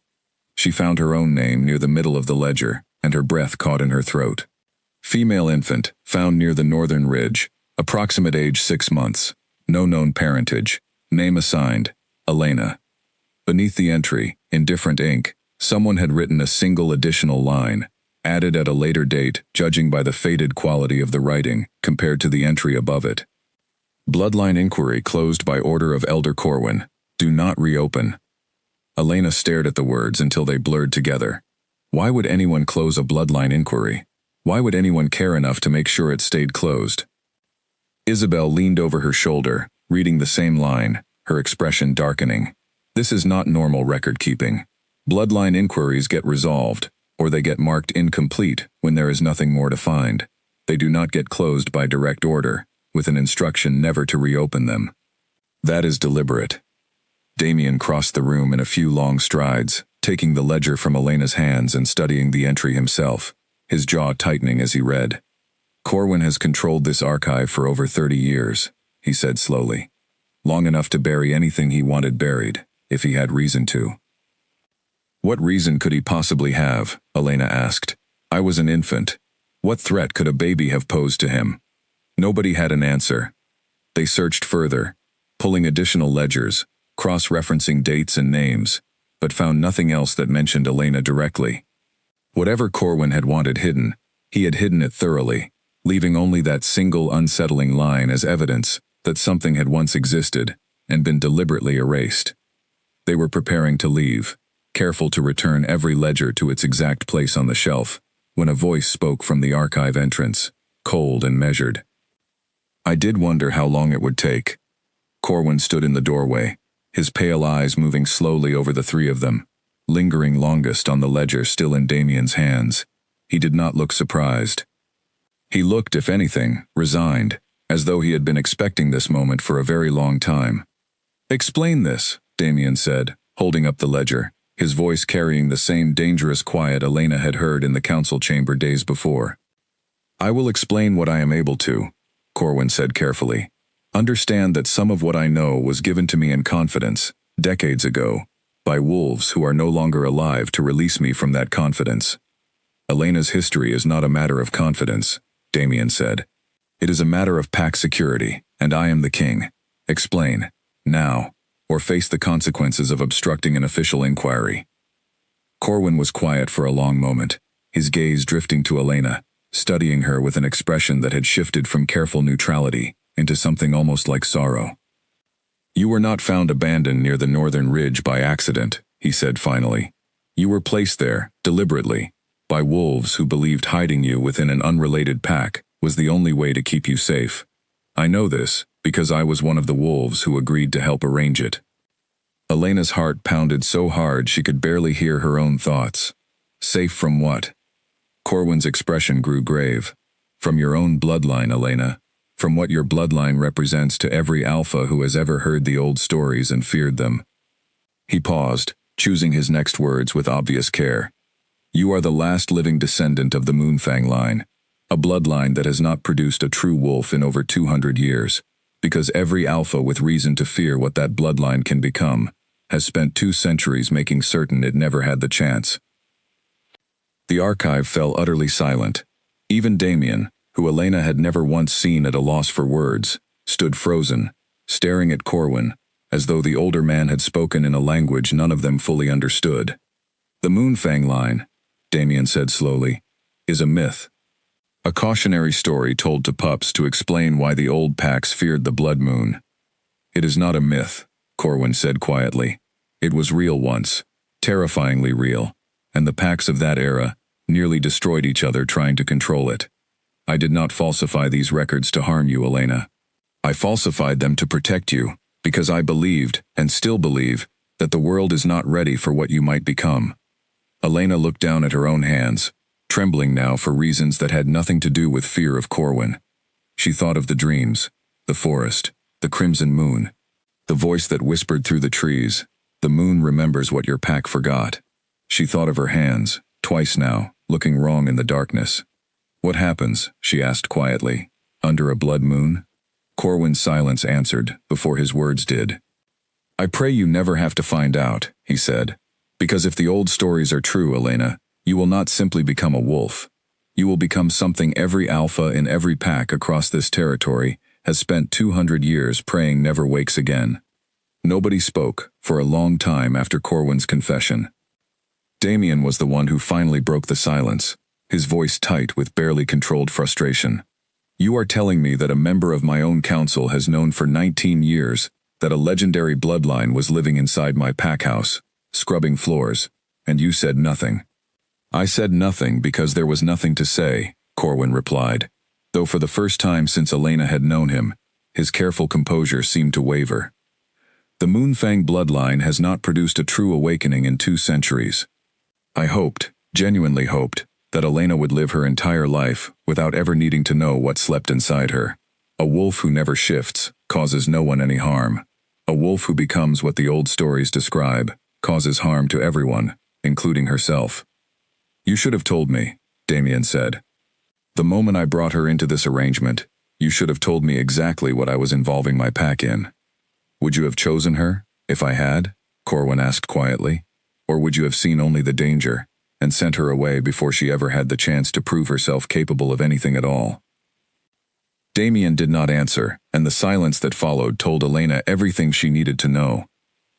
Speaker 1: She found her own name near the middle of the ledger, and her breath caught in her throat. Female infant, found near the northern ridge, approximate age 6 months, no known parentage, name assigned, Elena. Beneath the entry, in different ink, someone had written a single additional line, added at a later date, judging by the faded quality of the writing compared to the entry above it. Bloodline inquiry closed by order of Elder Corwin. Do not reopen. Elena stared at the words until they blurred together. Why would anyone close a bloodline inquiry? Why would anyone care enough to make sure it stayed closed? Isabel leaned over her shoulder, reading the same line, her expression darkening. This is not normal record-keeping. Bloodline inquiries get resolved, or they get marked incomplete when there is nothing more to find. They do not get closed by direct order, with an instruction never to reopen them. That is deliberate. Damien crossed the room in a few long strides, taking the ledger from Elena's hands and studying the entry himself, his jaw tightening as he read. Corwin has controlled this archive for over 30 years, he said slowly. Long enough to bury anything he wanted buried, if he had reason to. What reason could he possibly have? Elena asked. I was an infant. What threat could a baby have posed to him? Nobody had an answer. They searched further, pulling additional ledgers, cross-referencing dates and names, but found nothing else that mentioned Elena directly. Whatever Corwin had wanted hidden, he had hidden it thoroughly, leaving only that single unsettling line as evidence that something had once existed and been deliberately erased. They were preparing to leave, careful to return every ledger to its exact place on the shelf, when a voice spoke from the archive entrance, cold and measured. I did wonder how long it would take. Corwin stood in the doorway, his pale eyes moving slowly over the three of them, lingering longest on the ledger still in Damien's hands. He did not look surprised. He looked, if anything, resigned, as though he had been expecting this moment for a very long time. "Explain this," Damien said, holding up the ledger, his voice carrying the same dangerous quiet Elena had heard in the council chamber days before. "I will explain what I am able to," Corwin said carefully. "Understand that some of what I know was given to me in confidence, decades ago, by wolves who are no longer alive to release me from that confidence." "Elena's history is not a matter of confidence," Damien said. "It is a matter of pack security, and I am the king. Explain, now, or face the consequences of obstructing an official inquiry." Corwin was quiet for a long moment, his gaze drifting to Elena, studying her with an expression that had shifted from careful neutrality into something almost like sorrow. "You were not found abandoned near the northern ridge by accident," he said finally. "You were placed there, deliberately, by wolves who believed hiding you within an unrelated pack was the only way to keep you safe. I know this, because I was one of the wolves who agreed to help arrange it." Elena's heart pounded so hard she could barely hear her own thoughts. Safe from what? Corwin's expression grew grave. "From your own bloodline, Elena. From what your bloodline represents to every alpha who has ever heard the old stories and feared them." He paused, choosing his next words with obvious care. "You are the last living descendant of the Moonfang line, a bloodline that has not produced a true wolf in over 200 years, because every alpha with reason to fear what that bloodline can become has spent 2 centuries making certain it never had the chance." The archive fell utterly silent. Even Damien, who Elena had never once seen at a loss for words, stood frozen, staring at Corwin, as though the older man had spoken in a language none of them fully understood. "The Moonfang line," Damien said slowly, "is a myth. A cautionary story told to pups to explain why the old packs feared the blood moon." "It is not a myth," Corwin said quietly. "It was real once, terrifyingly real, and the packs of that era nearly destroyed each other trying to control it. I did not falsify these records to harm you, Elena. I falsified them to protect you, because I believed, and still believe, that the world is not ready for what you might become." Elena looked down at her own hands, trembling now for reasons that had nothing to do with fear of Corwin. She thought of the dreams, the forest, the crimson moon, the voice that whispered through the trees, "The moon remembers what your pack forgot." She thought of her hands, twice now, looking wrong in the darkness. "What happens," she asked quietly, "under a blood moon?" Corwin's silence answered, before his words did. "I pray you never have to find out," he said. "Because if the old stories are true, Elena, you will not simply become a wolf. You will become something every alpha in every pack across this territory has spent 200 years praying never wakes again." Nobody spoke for a long time after Corwin's confession. Damien was the one who finally broke the silence, his voice tight with barely controlled frustration. "You are telling me that a member of my own council has known for 19 years that a legendary bloodline was living inside my pack house, scrubbing floors, and you said nothing." "I said nothing because there was nothing to say," Corwin replied, though for the first time since Elena had known him, his careful composure seemed to waver. "The Moonfang bloodline has not produced a true awakening in 2 centuries. I hoped, genuinely hoped, that Elena would live her entire life without ever needing to know what slept inside her. A wolf who never shifts, causes no one any harm. A wolf who becomes what the old stories describe, causes harm to everyone, including herself." "You should have told me," Damien said. "The moment I brought her into this arrangement, you should have told me exactly what I was involving my pack in." "Would you have chosen her, if I had?" Corwin asked quietly. "Or would you have seen only the danger, and sent her away before she ever had the chance to prove herself capable of anything at all?" Damien did not answer, and the silence that followed told Elena everything she needed to know.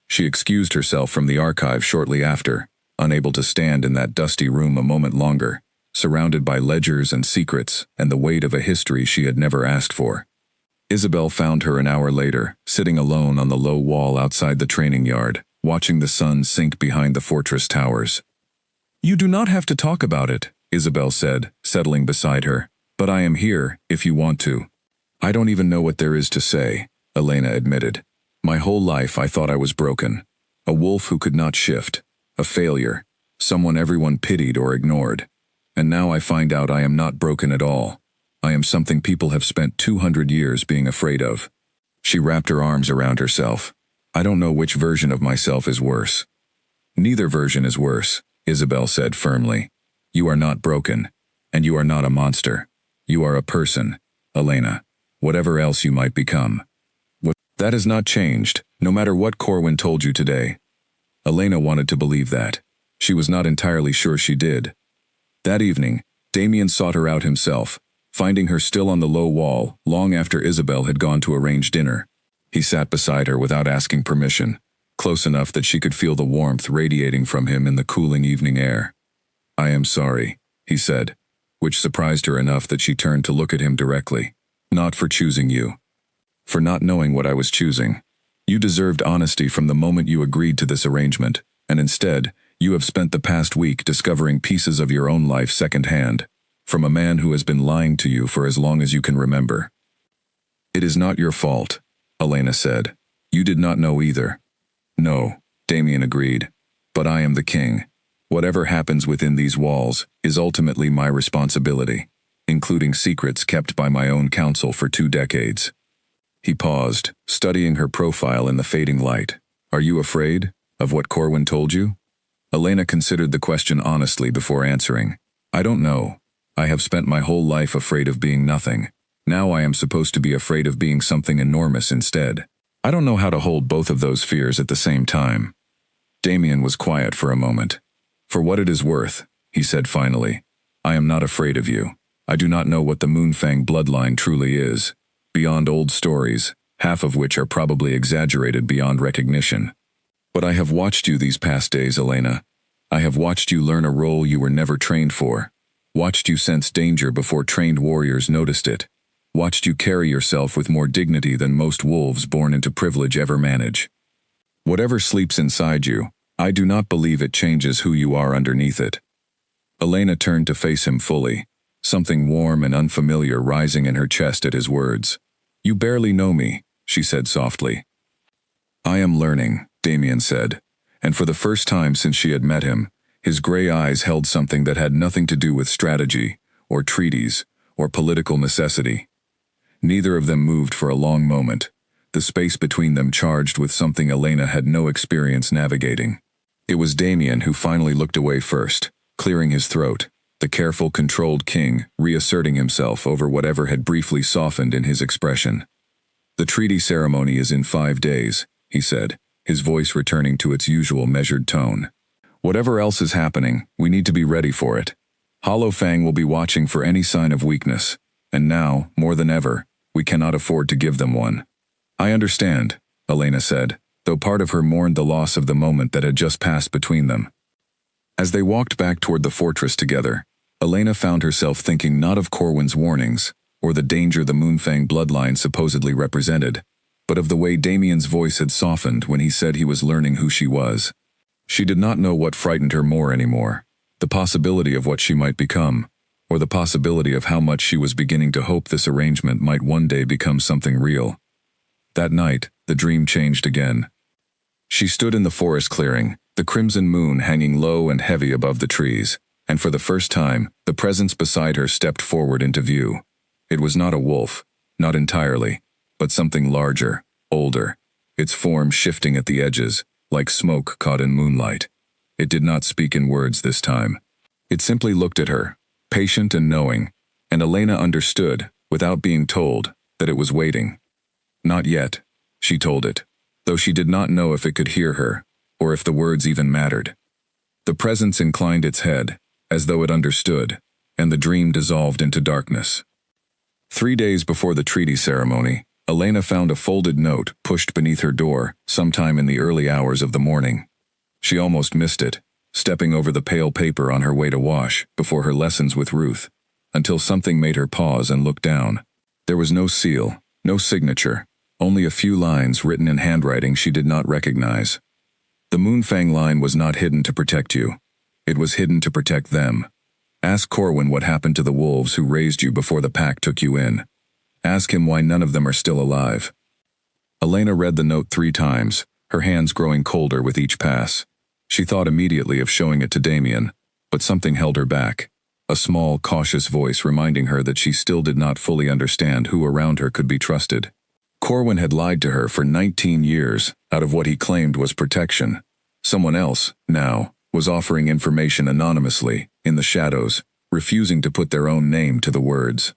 Speaker 1: She excused herself from the archive shortly after, unable to stand in that dusty room a moment longer, surrounded by ledgers and secrets and the weight of a history she had never asked for. Isabel found her an hour later, sitting alone on the low wall outside the training yard, watching the sun sink behind the fortress towers. "You do not have to talk about it," Isabel said, settling beside her, "but I am here, if you want to." "I don't even know what there is to say," Elena admitted, My whole life I thought I was broken. A wolf who could not shift. A failure. Someone everyone pitied or ignored. And now I find out I am not broken at all. I am something people have spent 200 years being afraid of. She wrapped her arms around herself. I don't know which version of myself is worse. Neither version is worse, Isabel said firmly. You are not broken. And you are not a monster. You are a person, Elena. Whatever else you might become. That has not changed, no matter what Corwin told you today. Elena wanted to believe that. She was not entirely sure she did. That evening, Damien sought her out himself, finding her still on the low wall long after Isabel had gone to arrange dinner. He sat beside her without asking permission, close enough that she could feel the warmth radiating from him in the cooling evening air. I am sorry, he said, which surprised her enough that she turned to look at him directly. Not for choosing you. For not knowing what I was choosing. You deserved honesty from the moment you agreed to this arrangement, and instead, you have spent the past week discovering pieces of your own life secondhand, from a man who has been lying to you for as long as you can remember. It is not your fault, Elena said. You did not know either. No, Damien agreed. But I am the king. Whatever happens within these walls is ultimately my responsibility, including secrets kept by my own counsel for 2 decades. He paused, studying her profile in the fading light. Are you afraid of what Corwin told you? Elena considered the question honestly before answering. I don't know. I have spent my whole life afraid of being nothing. Now I am supposed to be afraid of being something enormous instead. I don't know how to hold both of those fears at the same time. Damien was quiet for a moment. For what it is worth, he said finally, I am not afraid of you. I do not know what the Moonfang bloodline truly is. Beyond old stories, half of which are probably exaggerated beyond recognition. But I have watched you these past days, Elena. I have watched you learn a role you were never trained for. Watched you sense danger before trained warriors noticed it. Watched you carry yourself with more dignity than most wolves born into privilege ever manage. Whatever sleeps inside you, I do not believe it changes who you are underneath it. Elena turned to face him fully, something warm and unfamiliar rising in her chest at his words. You barely know me, she said softly. I am learning, Damien said, and for the first time since she had met him, his gray eyes held something that had nothing to do with strategy, or treaties, or political necessity. Neither of them moved for a long moment, the space between them charged with something Elena had no experience navigating. It was Damien who finally looked away first, clearing his throat, the careful, controlled king reasserting himself over whatever had briefly softened in his expression. The treaty ceremony is in 5 days, he said, his voice returning to its usual measured tone. Whatever else is happening, we need to be ready for it. Hollow Fang will be watching for any sign of weakness, and now, more than ever, we cannot afford to give them one. I understand, Elena said, though part of her mourned the loss of the moment that had just passed between them. As they walked back toward the fortress together, Elena found herself thinking not of Corwin's warnings, or the danger the Moonfang bloodline supposedly represented, but of the way Damien's voice had softened when he said he was learning who she was. She did not know what frightened her more anymore, the possibility of what she might become, or the possibility of how much she was beginning to hope this arrangement might one day become something real. That night, the dream changed again. She stood in the forest clearing, the crimson moon hanging low and heavy above the trees, and for the first time, the presence beside her stepped forward into view. It was not a wolf, not entirely, but something larger, older, its form shifting at the edges, like smoke caught in moonlight. It did not speak in words this time. It simply looked at her, patient and knowing, and Elena understood, without being told, that it was waiting. Not yet, she told it, though she did not know if it could hear her, or if the words even mattered. The presence inclined its head, as though it understood, and the dream dissolved into darkness. 3 days before the treaty ceremony, Elena found a folded note pushed beneath her door sometime in the early hours of the morning. She almost missed it, stepping over the pale paper on her way to wash before her lessons with Ruth, until something made her pause and look down. There was no seal, no signature, only a few lines written in handwriting she did not recognize. The Moonfang line was not hidden to protect you. It was hidden to protect them. Ask Corwin what happened to the wolves who raised you before the pack took you in. Ask him why none of them are still alive. Elena read the note 3 times, her hands growing colder with each pass. She thought immediately of showing it to Damien, but something held her back. A small, cautious voice reminding her that she still did not fully understand who around her could be trusted. Corwin had lied to her for 19 years out of what he claimed was protection. Someone else, now, was offering information anonymously, in the shadows, refusing to put their own name to the words.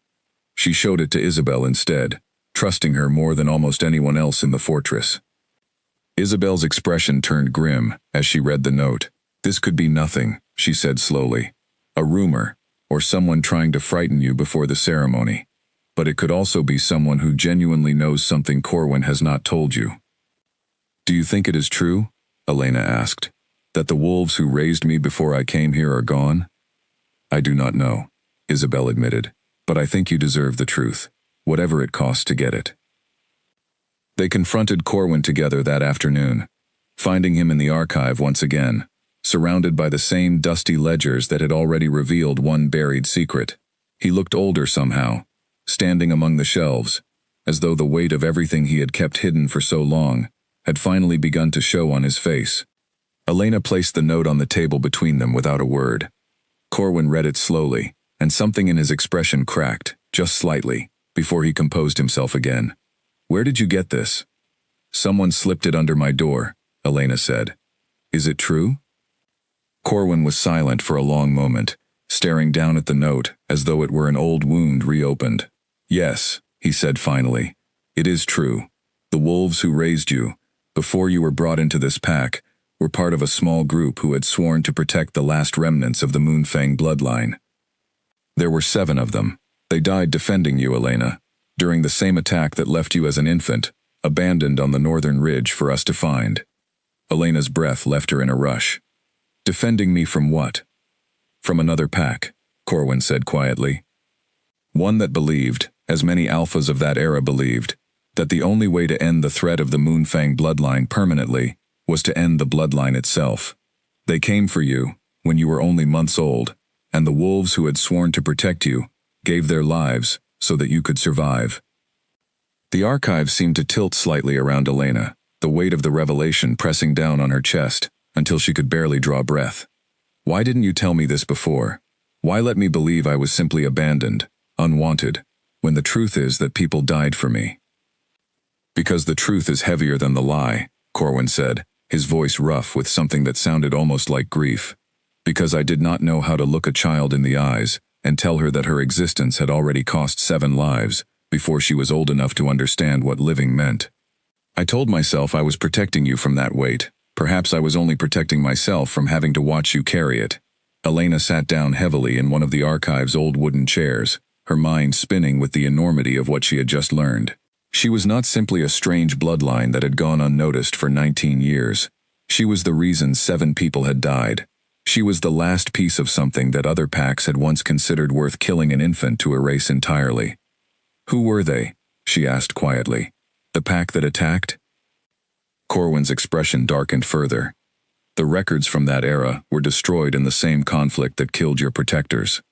Speaker 1: She showed it to Isabel instead, trusting her more than almost anyone else in the fortress. Isabel's expression turned grim as she read the note. This could be nothing, she said slowly. A rumor, or someone trying to frighten you before the ceremony. But it could also be someone who genuinely knows something Corwin has not told you. Do you think it is true? Elena asked. That the wolves who raised me before I came here are gone? I do not know, Isabel admitted, but I think you deserve the truth, whatever it costs to get it. They confronted Corwin together that afternoon, finding him in the archive once again, surrounded by the same dusty ledgers that had already revealed one buried secret. He looked older somehow, standing among the shelves, as though the weight of everything he had kept hidden for so long had finally begun to show on his face. Elena placed the note on the table between them without a word. Corwin read it slowly, and something in his expression cracked, just slightly, before he composed himself again. Where did you get this? Someone slipped it under my door, Elena said. Is it true? Corwin was silent for a long moment, staring down at the note as though it were an old wound reopened. Yes, he said finally. It is true. The wolves who raised you, before you were brought into this pack, were part of a small group who had sworn to protect the last remnants of the Moonfang bloodline. There were 7 of them. They died defending you, Elena, during the same attack that left you as an infant, abandoned on the northern ridge for us to find. Elena's breath left her in a rush. Defending me from what? From another pack, Corwin said quietly. One that believed, as many alphas of that era believed, that the only way to end the threat of the Moonfang bloodline permanently was to end the bloodline itself. They came for you when you were only months old, and the wolves who had sworn to protect you gave their lives so that you could survive. The archive seemed to tilt slightly around Elena, the weight of the revelation pressing down on her chest until she could barely draw breath. Why didn't you tell me this before? Why let me believe I was simply abandoned, unwanted, when the truth is that people died for me? Because the truth is heavier than the lie, Corwin said, his voice rough with something that sounded almost like grief. Because I did not know how to look a child in the eyes and tell her that her existence had already cost 7 lives before she was old enough to understand what living meant. I told myself I was protecting you from that weight. Perhaps I was only protecting myself from having to watch you carry it. Elena sat down heavily in one of the archive's old wooden chairs, her mind spinning with the enormity of what she had just learned. She was not simply a strange bloodline that had gone unnoticed for 19 years. She was the reason 7 people had died. She was the last piece of something that other packs had once considered worth killing an infant to erase entirely. Who were they? She asked quietly. The pack that attacked? Corwin's expression darkened further. The records from that era were destroyed in the same conflict that killed your protectors.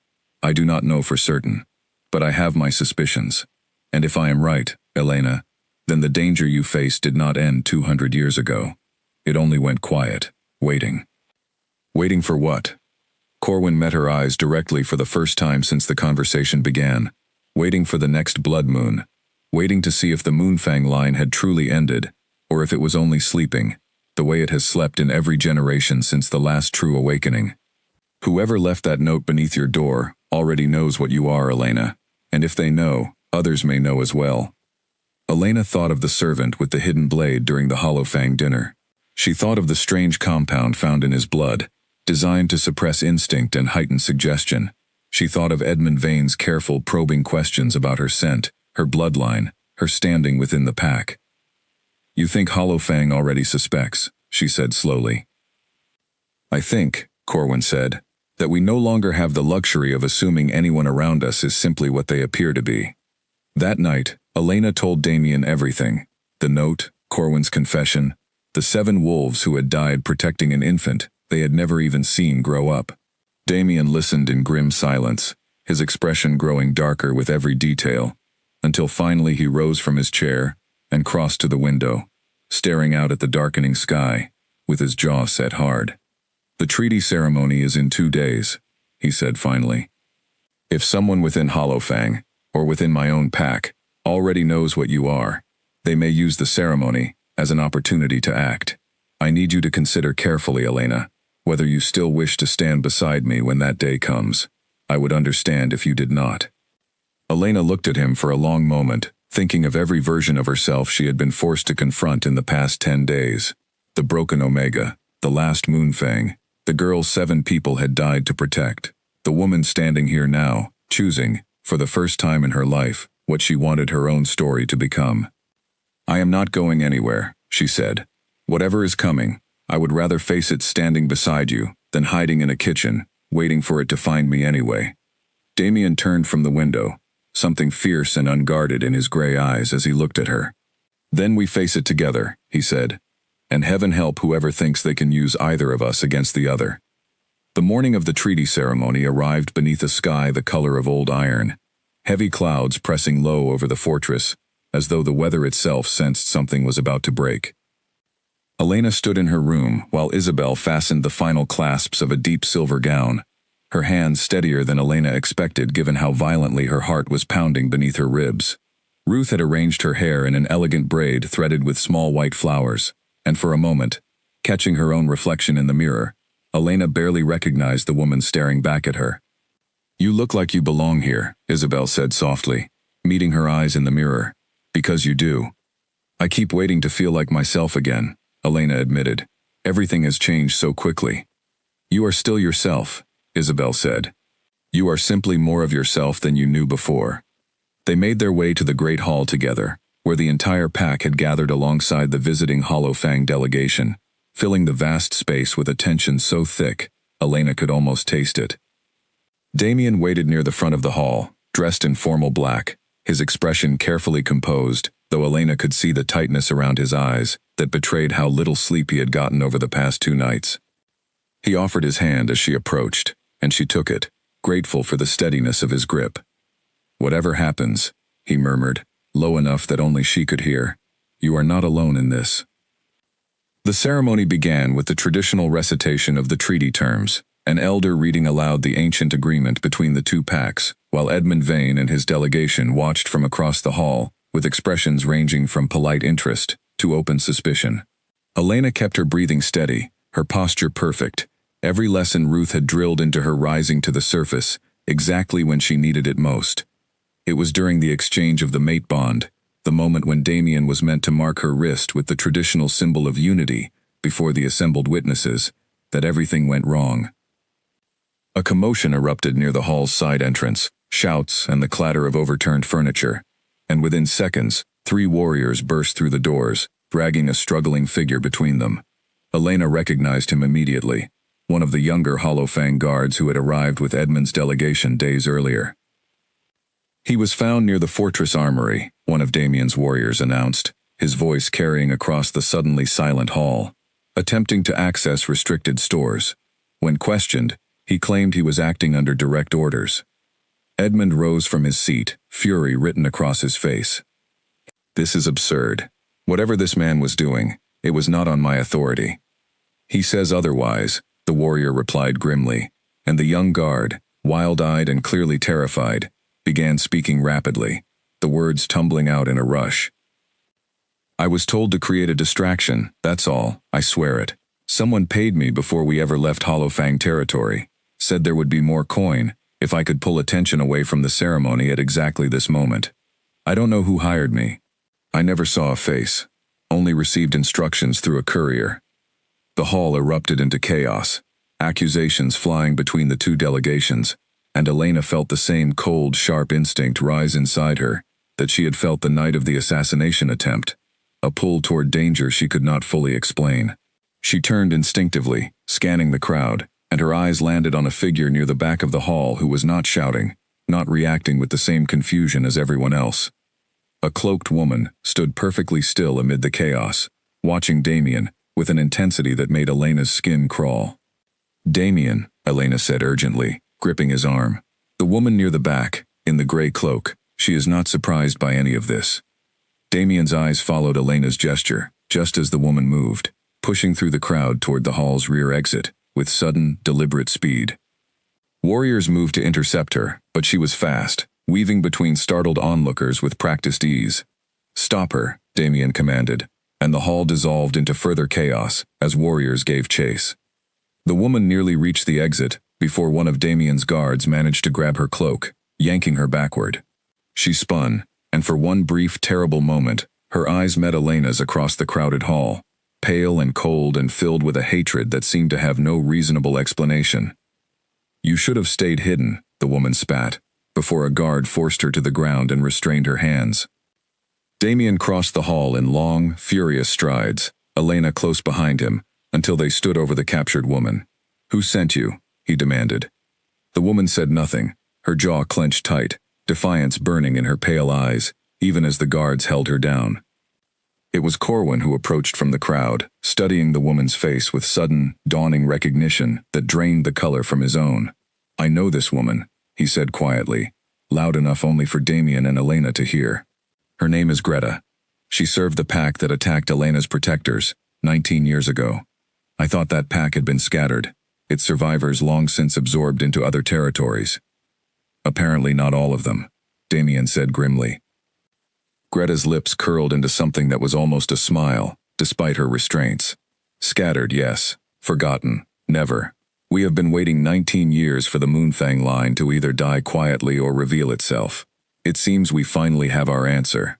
Speaker 1: I do not know for certain, but I have my suspicions. And if I am right, Elena, then the danger you faced did not end 200 years ago. It only went quiet, waiting. Waiting for what? Corwin met her eyes directly for the first time since the conversation began. Waiting for the next blood moon. Waiting to see if the Moonfang line had truly ended, or if it was only sleeping, the way it has slept in every generation since the last true awakening. Whoever left that note beneath your door already knows what you are, Elena, and if they know, others may know as well. Elena thought of the servant with the hidden blade during the Hollowfang dinner. She thought of the strange compound found in his blood, designed to suppress instinct and heighten suggestion. She thought of Edmund Vane's careful probing questions about her scent, her bloodline, her standing within the pack. You think Hollowfang already suspects, she said slowly. I think, Corwin said, that we no longer have the luxury of assuming anyone around us is simply what they appear to be. That night, Elena told Damien everything. The note, Corwin's confession, the 7 wolves who had died protecting an infant they had never even seen grow up. Damien listened in grim silence, his expression growing darker with every detail, until finally he rose from his chair and crossed to the window, staring out at the darkening sky, with his jaw set hard. "The treaty ceremony is in 2 days," he said finally. "If someone within Hollowfang, or within my own pack, already knows what you are, they may use the ceremony as an opportunity to act. I need you to consider carefully, Elena, whether you still wish to stand beside me when that day comes. I would understand if you did not." Elena looked at him for a long moment, thinking of every version of herself she had been forced to confront in the past 10 days. The broken Omega, the last Moonfang, the girl 7 people had died to protect, the woman standing here now, choosing, for the first time in her life, what she wanted her own story to become. "I am not going anywhere," she said. "Whatever is coming, I would rather face it standing beside you than hiding in a kitchen, waiting for it to find me anyway." Damien turned from the window, something fierce and unguarded in his gray eyes as he looked at her. "Then we face it together," he said, "and heaven help whoever thinks they can use either of us against the other." The morning of the treaty ceremony arrived beneath a sky the color of old iron, heavy clouds pressing low over the fortress, as though the weather itself sensed something was about to break. Elena stood in her room while Isabel fastened the final clasps of a deep silver gown, her hands steadier than Elena expected given how violently her heart was pounding beneath her ribs. Ruth had arranged her hair in an elegant braid threaded with small white flowers, and for a moment, catching her own reflection in the mirror, Elena barely recognized the woman staring back at her. "You look like you belong here," Isabel said softly, meeting her eyes in the mirror. "Because you do." "I keep waiting to feel like myself again," Elena admitted. "Everything has changed so quickly." "You are still yourself," Isabel said. "You are simply more of yourself than you knew before." They made their way to the Great Hall together, where the entire pack had gathered alongside the visiting Hollowfang delegation, filling the vast space with a tension so thick, Elena could almost taste it. Damien waited near the front of the hall, dressed in formal black, his expression carefully composed, though Elena could see the tightness around his eyes that betrayed how little sleep he had gotten over the past 2 nights. He offered his hand as she approached, and she took it, grateful for the steadiness of his grip. "Whatever happens," he murmured, low enough that only she could hear, "you are not alone in this." The ceremony began with the traditional recitation of the treaty terms, an elder reading aloud the ancient agreement between the 2 packs, while Edmund Vane and his delegation watched from across the hall, with expressions ranging from polite interest to open suspicion. Elena kept her breathing steady, her posture perfect, every lesson Ruth had drilled into her rising to the surface, exactly when she needed it most. It was during the exchange of the mate bond, the moment when Damien was meant to mark her wrist with the traditional symbol of unity before the assembled witnesses, that everything went wrong. A commotion erupted near the hall's side entrance, shouts and the clatter of overturned furniture, and within seconds, 3 warriors burst through the doors, dragging a struggling figure between them. Elena recognized him immediately, one of the younger Hollowfang guards who had arrived with Edmund's delegation days earlier. "He was found near the fortress armory," one of Damien's warriors announced, his voice carrying across the suddenly silent hall, attempting to access restricted stores. When questioned, he claimed he was acting under direct orders. Edmund rose from his seat, fury written across his face. "This is absurd. Whatever this man was doing, it was not on my authority." "He says otherwise," the warrior replied grimly, and the young guard, wild-eyed and clearly terrified, began speaking rapidly, the words tumbling out in a rush. "I was told to create a distraction, that's all, I swear it. Someone paid me before we ever left Hollowfang territory, said there would be more coin if I could pull attention away from the ceremony at exactly this moment. I don't know who hired me. I never saw a face, only received instructions through a courier." The hall erupted into chaos, accusations flying between the 2 delegations, and Elena felt the same cold, sharp instinct rise inside her that she had felt the night of the assassination attempt, a pull toward danger she could not fully explain. She turned instinctively, scanning the crowd, and her eyes landed on a figure near the back of the hall who was not shouting, not reacting with the same confusion as everyone else. A cloaked woman stood perfectly still amid the chaos, watching Damien with an intensity that made Elena's skin crawl. "Damien," Elena said urgently, gripping his arm. "The woman near the back, in the gray cloak, she is not surprised by any of this." Damien's eyes followed Elena's gesture, just as the woman moved, pushing through the crowd toward the hall's rear exit, with sudden, deliberate speed. Warriors moved to intercept her, but she was fast, weaving between startled onlookers with practiced ease. "Stop her," Damien commanded, and the hall dissolved into further chaos as warriors gave chase. The woman nearly reached the exit before one of Damien's guards managed to grab her cloak, yanking her backward. She spun, and for one brief, terrible moment, her eyes met Elena's across the crowded hall, pale and cold and filled with a hatred that seemed to have no reasonable explanation. "You should have stayed hidden," the woman spat, before a guard forced her to the ground and restrained her hands. Damien crossed the hall in long, furious strides, Elena close behind him, until they stood over the captured woman. "Who sent you?" he demanded. The woman said nothing, her jaw clenched tight, defiance burning in her pale eyes, even as the guards held her down. It was Corwin who approached from the crowd, studying the woman's face with sudden, dawning recognition that drained the color from his own. "I know this woman," he said quietly, loud enough only for Damien and Elena to hear. "Her name is Greta. She served the pack that attacked Elena's protectors 19 years ago. I thought that pack had been scattered, its survivors long since absorbed into other territories." "Apparently not all of them," Damien said grimly. Greta's lips curled into something that was almost a smile, despite her restraints. "Scattered, yes. Forgotten, never. We have been waiting 19 years for the Moonfang line to either die quietly or reveal itself. It seems we finally have our answer."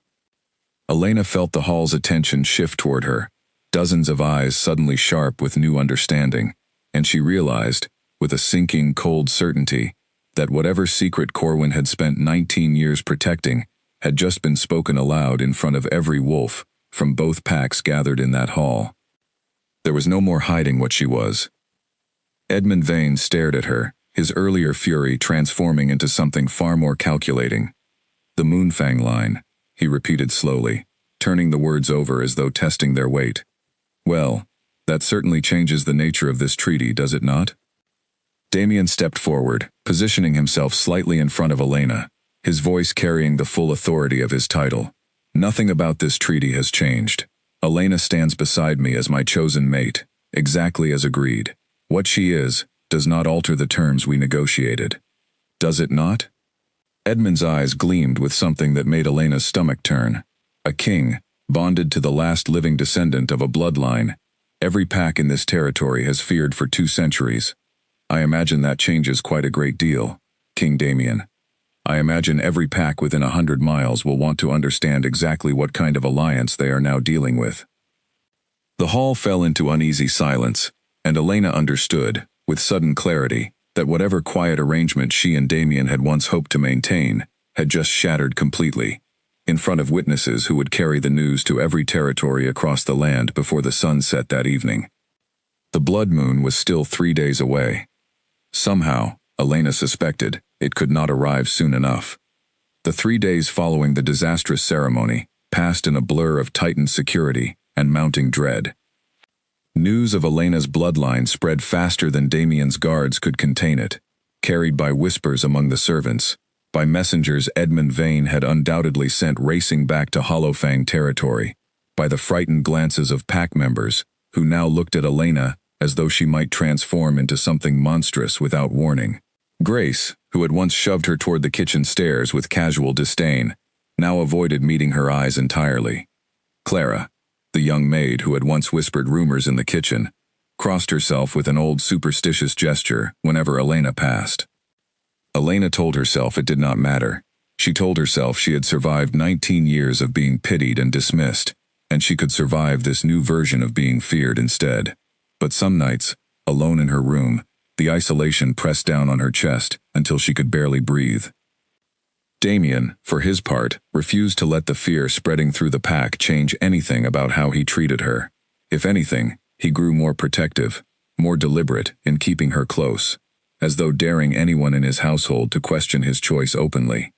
Speaker 1: Elena felt the hall's attention shift toward her, dozens of eyes suddenly sharp with new understanding, and she realized, with a sinking, cold certainty, that whatever secret Corwin had spent 19 years protecting had just been spoken aloud in front of every wolf from both packs gathered in that hall. There was no more hiding what she was. Edmund Vane stared at her, his earlier fury transforming into something far more calculating. "The Moonfang line," he repeated slowly, turning the words over as though testing their weight. "Well, that certainly changes the nature of this treaty, does it not?" Damien stepped forward, positioning himself slightly in front of Elena, his voice carrying the full authority of his title. "Nothing about this treaty has changed. Elena stands beside me as my chosen mate, exactly as agreed. What she is does not alter the terms we negotiated. Does it not?" Edmund's eyes gleamed with something that made Elena's stomach turn. A king, bonded to the last living descendant of a bloodline, every pack in this territory has feared for 2 centuries. "I imagine that changes quite a great deal, King Damien. I imagine every pack within 100 miles will want to understand exactly what kind of alliance they are now dealing with." The hall fell into uneasy silence, and Elena understood, with sudden clarity, that whatever quiet arrangement she and Damien had once hoped to maintain had just shattered completely, in front of witnesses who would carry the news to every territory across the land before the sun set that evening. The blood moon was still 3 days away. Somehow, Elena suspected, it could not arrive soon enough. The 3 days following the disastrous ceremony passed in a blur of tightened security and mounting dread. News of Elena's bloodline spread faster than Damien's guards could contain it, carried by whispers among the servants, by messengers Edmund Vane had undoubtedly sent racing back to Hollowfang territory, by the frightened glances of pack members, who now looked at Elena as though she might transform into something monstrous without warning. Grace, who had once shoved her toward the kitchen stairs with casual disdain, now avoided meeting her eyes entirely. Clara, the young maid who had once whispered rumors in the kitchen, crossed herself with an old superstitious gesture whenever Elena passed. Elena told herself it did not matter. She told herself she had survived 19 years of being pitied and dismissed, and she could survive this new version of being feared instead. But some nights, alone in her room, the isolation pressed down on her chest until she could barely breathe. Damien, for his part, refused to let the fear spreading through the pack change anything about how he treated her. If anything, he grew more protective, more deliberate in keeping her close, as though daring anyone in his household to question his choice openly.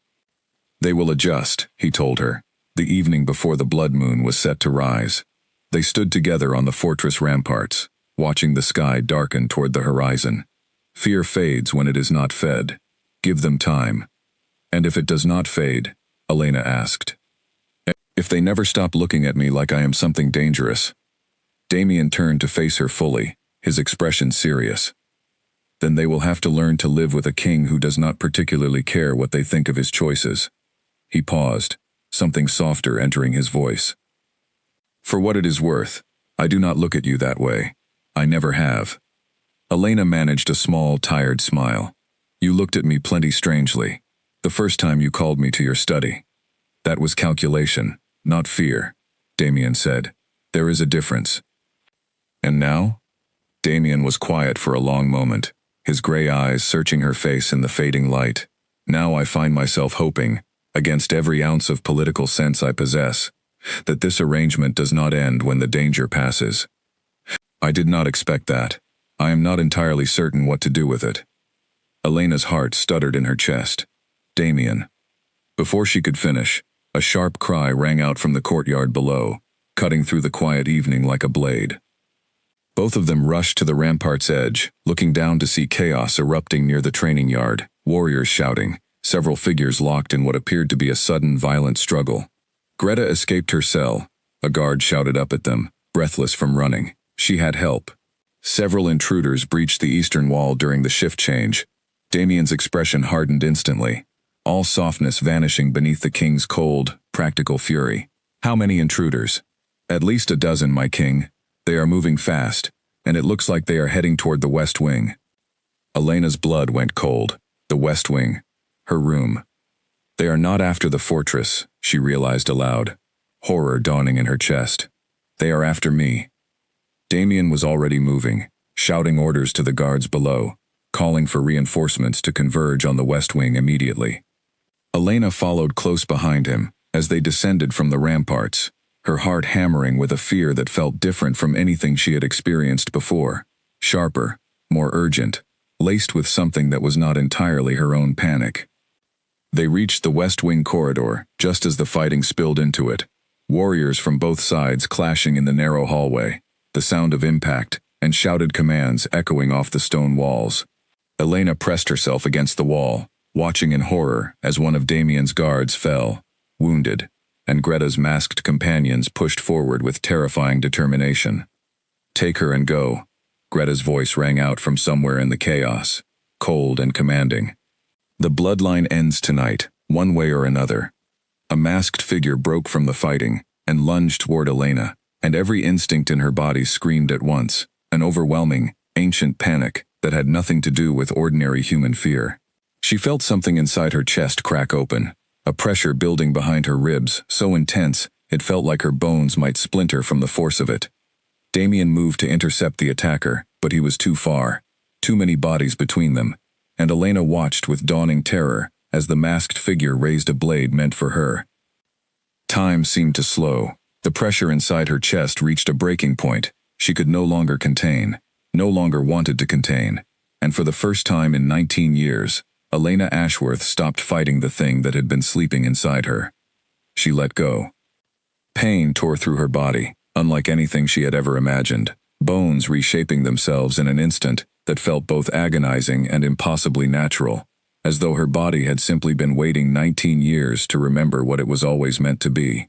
Speaker 1: "They will adjust," he told her, the evening before the blood moon was set to rise. They stood together on the fortress ramparts, watching the sky darken toward the horizon. "Fear fades when it is not fed. Give them time." "And if it does not fade?" Elena asked. If they never stop looking at me like I am something dangerous. Damien turned to face her fully, his expression serious. Then they will have to learn to live with a king who does not particularly care what they think of his choices. He paused, something softer entering his voice. For what it is worth, I do not look at you that way. I never have. Elena managed a small, tired smile. You looked at me plenty strangely, the first time you called me to your study. That was calculation, not fear, Damien said. There is a difference. And now? Damien was quiet for a long moment, his gray eyes searching her face in the fading light. Now I find myself hoping, against every ounce of political sense I possess, that this arrangement does not end when the danger passes. I did not expect that. I am not entirely certain what to do with it. Elena's heart stuttered in her chest. Damien. Before she could finish, a sharp cry rang out from the courtyard below, cutting through the quiet evening like a blade. Both of them rushed to the rampart's edge, looking down to see chaos erupting near the training yard, warriors shouting, several figures locked in what appeared to be a sudden violent struggle. Greta escaped her cell. A guard shouted up at them, breathless from running. She had help. Several intruders breached the eastern wall during the shift change. Damien's expression hardened instantly, all softness vanishing beneath the king's cold, practical fury. How many intruders? At least a dozen, my king. They are moving fast, and it looks like they are heading toward the West Wing. Elena's blood went cold. The West Wing. Her room. They are not after the fortress, she realized aloud, horror dawning in her chest. They are after me. Damien was already moving, shouting orders to the guards below, calling for reinforcements to converge on the West Wing immediately. Elena followed close behind him as they descended from the ramparts, her heart hammering with a fear that felt different from anything she had experienced before, sharper, more urgent, laced with something that was not entirely her own panic. They reached the West Wing corridor just as the fighting spilled into it, warriors from both sides clashing in the narrow hallway, the sound of impact and shouted commands echoing off the stone walls. Elena pressed herself against the wall, watching in horror as one of Damien's guards fell, wounded, and Greta's masked companions pushed forward with terrifying determination. Take her and go. Greta's voice rang out from somewhere in the chaos, cold and commanding. The bloodline ends tonight, one way or another. A masked figure broke from the fighting and lunged toward Elena, and every instinct in her body screamed at once, an overwhelming, ancient panic that had nothing to do with ordinary human fear. She felt something inside her chest crack open, a pressure building behind her ribs, so intense it felt like her bones might splinter from the force of it. Damien moved to intercept the attacker, but he was too far, too many bodies between them, and Elena watched with dawning terror as the masked figure raised a blade meant for her. Time seemed to slow. The pressure inside her chest reached a breaking point she could no longer contain, no longer wanted to contain, and for the first time in 19 years, Elena Ashworth stopped fighting the thing that had been sleeping inside her. She let go. Pain tore through her body, unlike anything she had ever imagined, bones reshaping themselves in an instant that felt both agonizing and impossibly natural, as though her body had simply been waiting 19 years to remember what it was always meant to be.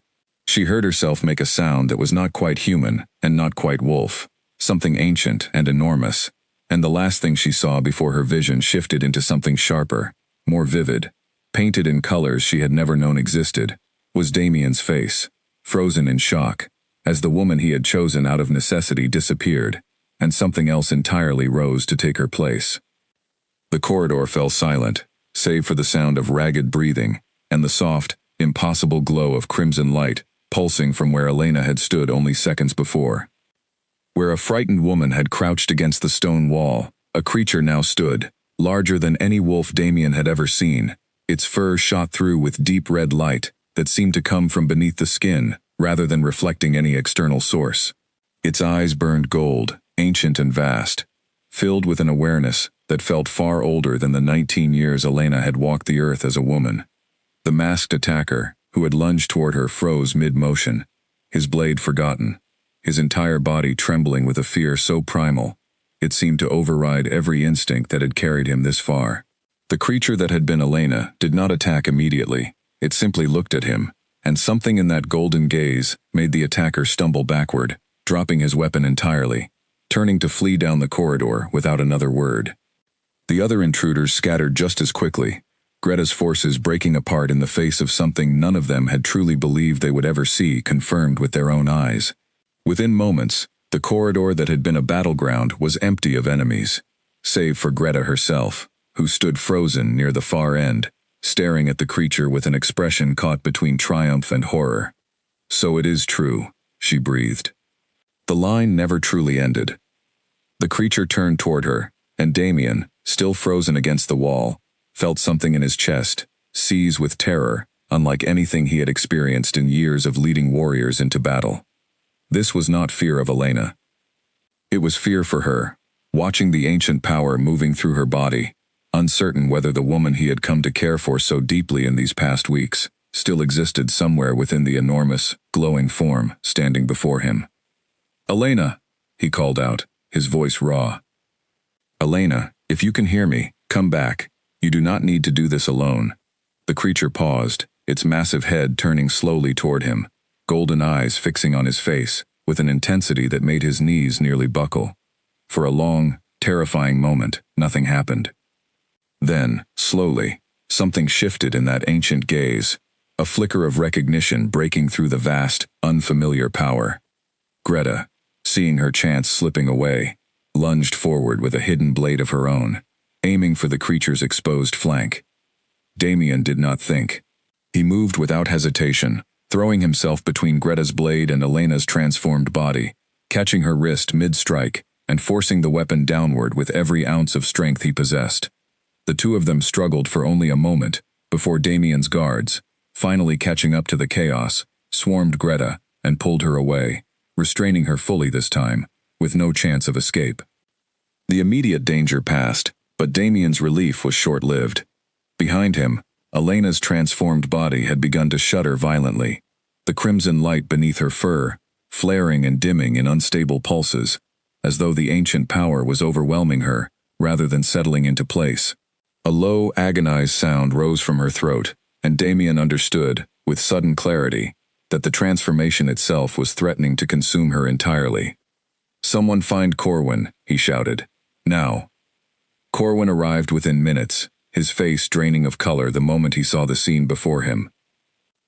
Speaker 1: She heard herself make a sound that was not quite human and not quite wolf, something ancient and enormous, and the last thing she saw before her vision shifted into something sharper, more vivid, painted in colors she had never known existed, was Damien's face, frozen in shock, as the woman he had chosen out of necessity disappeared, and something else entirely rose to take her place. The corridor fell silent, save for the sound of ragged breathing, and the soft, impossible glow of crimson light pulsing from where Elena had stood only seconds before. Where a frightened woman had crouched against the stone wall, a creature now stood, larger than any wolf Damien had ever seen, its fur shot through with deep red light that seemed to come from beneath the skin rather than reflecting any external source. Its eyes burned gold, ancient and vast, filled with an awareness that felt far older than the 19 years Elena had walked the earth as a woman. The masked attacker, who had lunged toward her, froze mid-motion, his blade forgotten, his entire body trembling with a fear so primal, it seemed to override every instinct that had carried him this far. The creature that had been Elena did not attack immediately. It simply looked at him, and something in that golden gaze made the attacker stumble backward, dropping his weapon entirely, turning to flee down the corridor without another word. The other intruders scattered just as quickly, Greta's forces breaking apart in the face of something none of them had truly believed they would ever see confirmed with their own eyes. Within moments, the corridor that had been a battleground was empty of enemies, save for Greta herself, who stood frozen near the far end, staring at the creature with an expression caught between triumph and horror. "So it is true," she breathed. The line never truly ended. The creature turned toward her, and Damien, still frozen against the wall, felt something in his chest, seize with terror, unlike anything he had experienced in years of leading warriors into battle. This was not fear of Elena. It was fear for her, watching the ancient power moving through her body, uncertain whether the woman he had come to care for so deeply in these past weeks still existed somewhere within the enormous, glowing form standing before him. "Elena," he called out, his voice raw. "Elena, if you can hear me, come back. You do not need to do this alone." The creature paused, its massive head turning slowly toward him, golden eyes fixing on his face, with an intensity that made his knees nearly buckle. For a long, terrifying moment, nothing happened. Then, slowly, something shifted in that ancient gaze, a flicker of recognition breaking through the vast, unfamiliar power. Greta, seeing her chance slipping away, lunged forward with a hidden blade of her own, aiming for the creature's exposed flank. Damien did not think. He moved without hesitation, throwing himself between Greta's blade and Elena's transformed body, catching her wrist mid-strike and forcing the weapon downward with every ounce of strength he possessed. The two of them struggled for only a moment before Damien's guards, finally catching up to the chaos, swarmed Greta and pulled her away, restraining her fully this time, with no chance of escape. The immediate danger passed, but Damien's relief was short-lived. Behind him, Elena's transformed body had begun to shudder violently, the crimson light beneath her fur, flaring and dimming in unstable pulses, as though the ancient power was overwhelming her, rather than settling into place. A low, agonized sound rose from her throat, and Damien understood, with sudden clarity, that the transformation itself was threatening to consume her entirely. "Someone find Corwin," he shouted. "Now." Corwin arrived within minutes, his face draining of color the moment he saw the scene before him.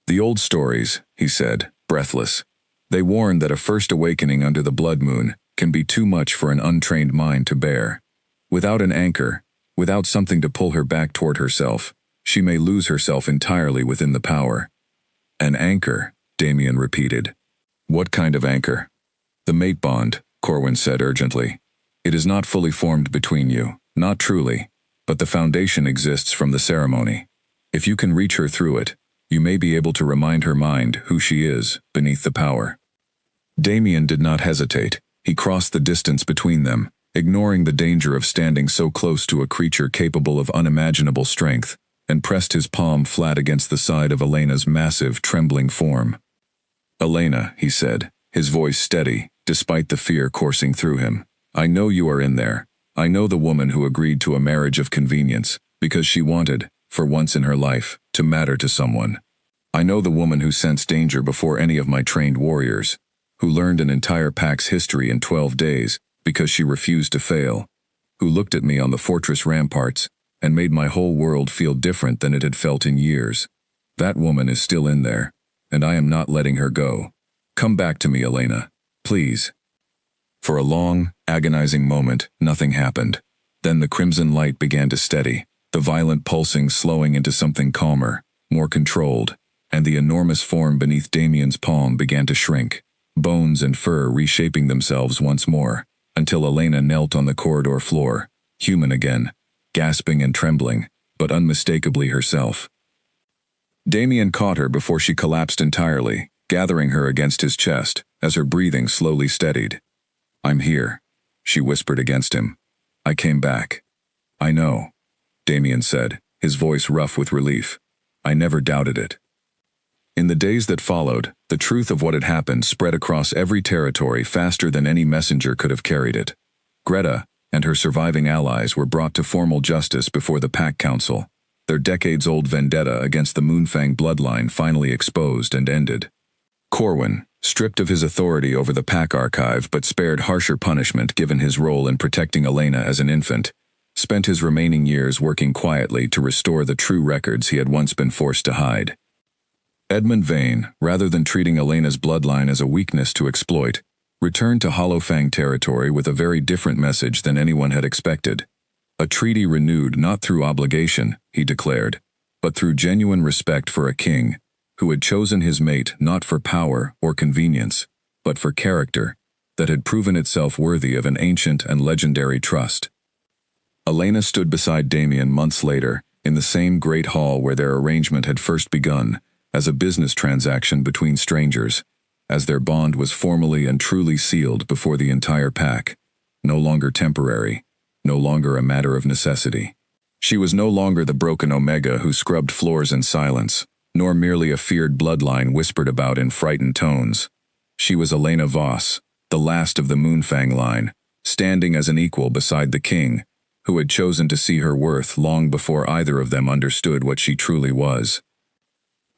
Speaker 1: "The old stories," he said, breathless. "They warn that a first awakening under the blood moon can be too much for an untrained mind to bear. Without an anchor, without something to pull her back toward herself, she may lose herself entirely within the power." "An anchor," Damien repeated. "What kind of anchor?" "The mate bond," Corwin said urgently. "It is not fully formed between you, not truly, but the foundation exists from the ceremony. If you can reach her through it, you may be able to remind her mind who she is beneath the power." Damien did not hesitate. He crossed the distance between them, ignoring the danger of standing so close to a creature capable of unimaginable strength, and pressed his palm flat against the side of Elena's massive, trembling form. "Elena," he said, his voice steady, despite the fear coursing through him, "I know you are in there. I know the woman who agreed to a marriage of convenience, because she wanted, for once in her life, to matter to someone. I know the woman who sensed danger before any of my trained warriors, who learned an entire pack's history in 12 days because she refused to fail, who looked at me on the fortress ramparts and made my whole world feel different than it had felt in years. That woman is still in there, and I am not letting her go. Come back to me, Elena. Please." For a long, agonizing moment, nothing happened. Then the crimson light began to steady, the violent pulsing slowing into something calmer, more controlled, and the enormous form beneath Damien's palm began to shrink, bones and fur reshaping themselves once more, until Elena knelt on the corridor floor, human again, gasping and trembling, but unmistakably herself. Damien caught her before she collapsed entirely, gathering her against his chest as her breathing slowly steadied. "I'm here," she whispered against him. "I came back." "I know," Damien said, his voice rough with relief. "I never doubted it." In the days that followed, the truth of what had happened spread across every territory faster than any messenger could have carried it. Greta and her surviving allies were brought to formal justice before the Pack Council. their decades-old vendetta against the Moonfang bloodline finally exposed and ended. Corwin, stripped of his authority over the pack archive but spared harsher punishment given his role in protecting Elena as an infant, spent his remaining years working quietly to restore the true records he had once been forced to hide. Edmund Vane, rather than treating Elena's bloodline as a weakness to exploit, returned to Hollowfang territory with a very different message than anyone had expected. A treaty renewed not through obligation, he declared, but through genuine respect for a king, who had chosen his mate not for power or convenience, but for character, that had proven itself worthy of an ancient and legendary trust. Elena stood beside Damien months later, in the same great hall where their arrangement had first begun, as a business transaction between strangers, as their bond was formally and truly sealed before the entire pack, no longer temporary, no longer a matter of necessity. She was no longer the broken Omega who scrubbed floors in silence, nor merely a feared bloodline whispered about in frightened tones. She was Elena Voss, the last of the Moonfang line, standing as an equal beside the king, who had chosen to see her worth long before either of them understood what she truly was.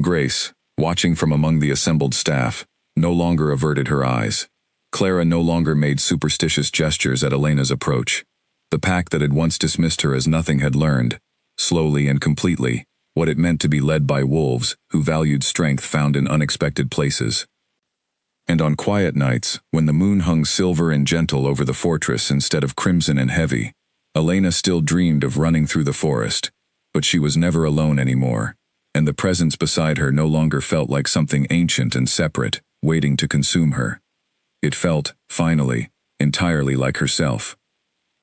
Speaker 1: Grace, watching from among the assembled staff, no longer averted her eyes. Clara no longer made superstitious gestures at Elena's approach. The pack that had once dismissed her as nothing had learned, slowly and completely, what it meant to be led by wolves who valued strength found in unexpected places. And on quiet nights, when the moon hung silver and gentle over the fortress instead of crimson and heavy, Elena still dreamed of running through the forest, but she was never alone anymore, and the presence beside her no longer felt like something ancient and separate, waiting to consume her. It felt, finally, entirely like herself.